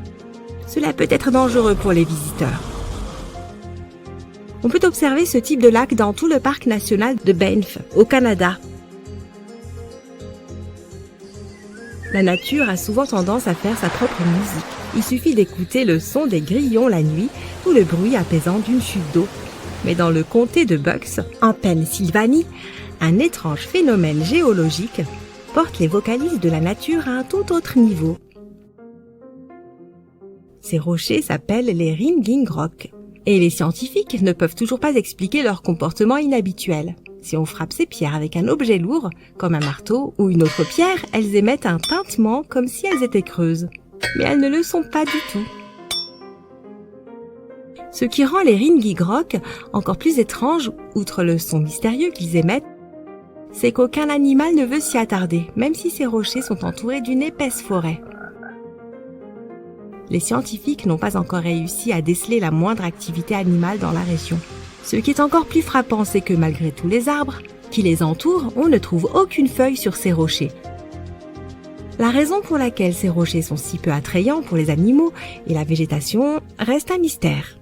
Cela peut être dangereux pour les visiteurs. On peut observer ce type de lac dans tout le parc national de Banff, au Canada. La nature a souvent tendance à faire sa propre musique. Il suffit d'écouter le son des grillons la nuit ou le bruit apaisant d'une chute d'eau. Mais dans le comté de Bucks, en Pennsylvanie, un étrange phénomène géologique porte les vocalises de la nature à un tout autre niveau. Ces rochers s'appellent les Ringing Rock, et les scientifiques ne peuvent toujours pas expliquer leur comportement inhabituel. Si on frappe ces pierres avec un objet lourd, comme un marteau ou une autre pierre, elles émettent un tintement comme si elles étaient creuses. Mais elles ne le sont pas du tout. Ce qui rend les Ringing Rock encore plus étranges, outre le son mystérieux qu'ils émettent, c'est qu'aucun animal ne veut s'y attarder, même si ces rochers sont entourés d'une épaisse forêt. Les scientifiques n'ont pas encore réussi à déceler la moindre activité animale dans la région. Ce qui est encore plus frappant, c'est que malgré tous les arbres qui les entourent, on ne trouve aucune feuille sur ces rochers. La raison pour laquelle ces rochers sont si peu attrayants pour les animaux et la végétation reste un mystère.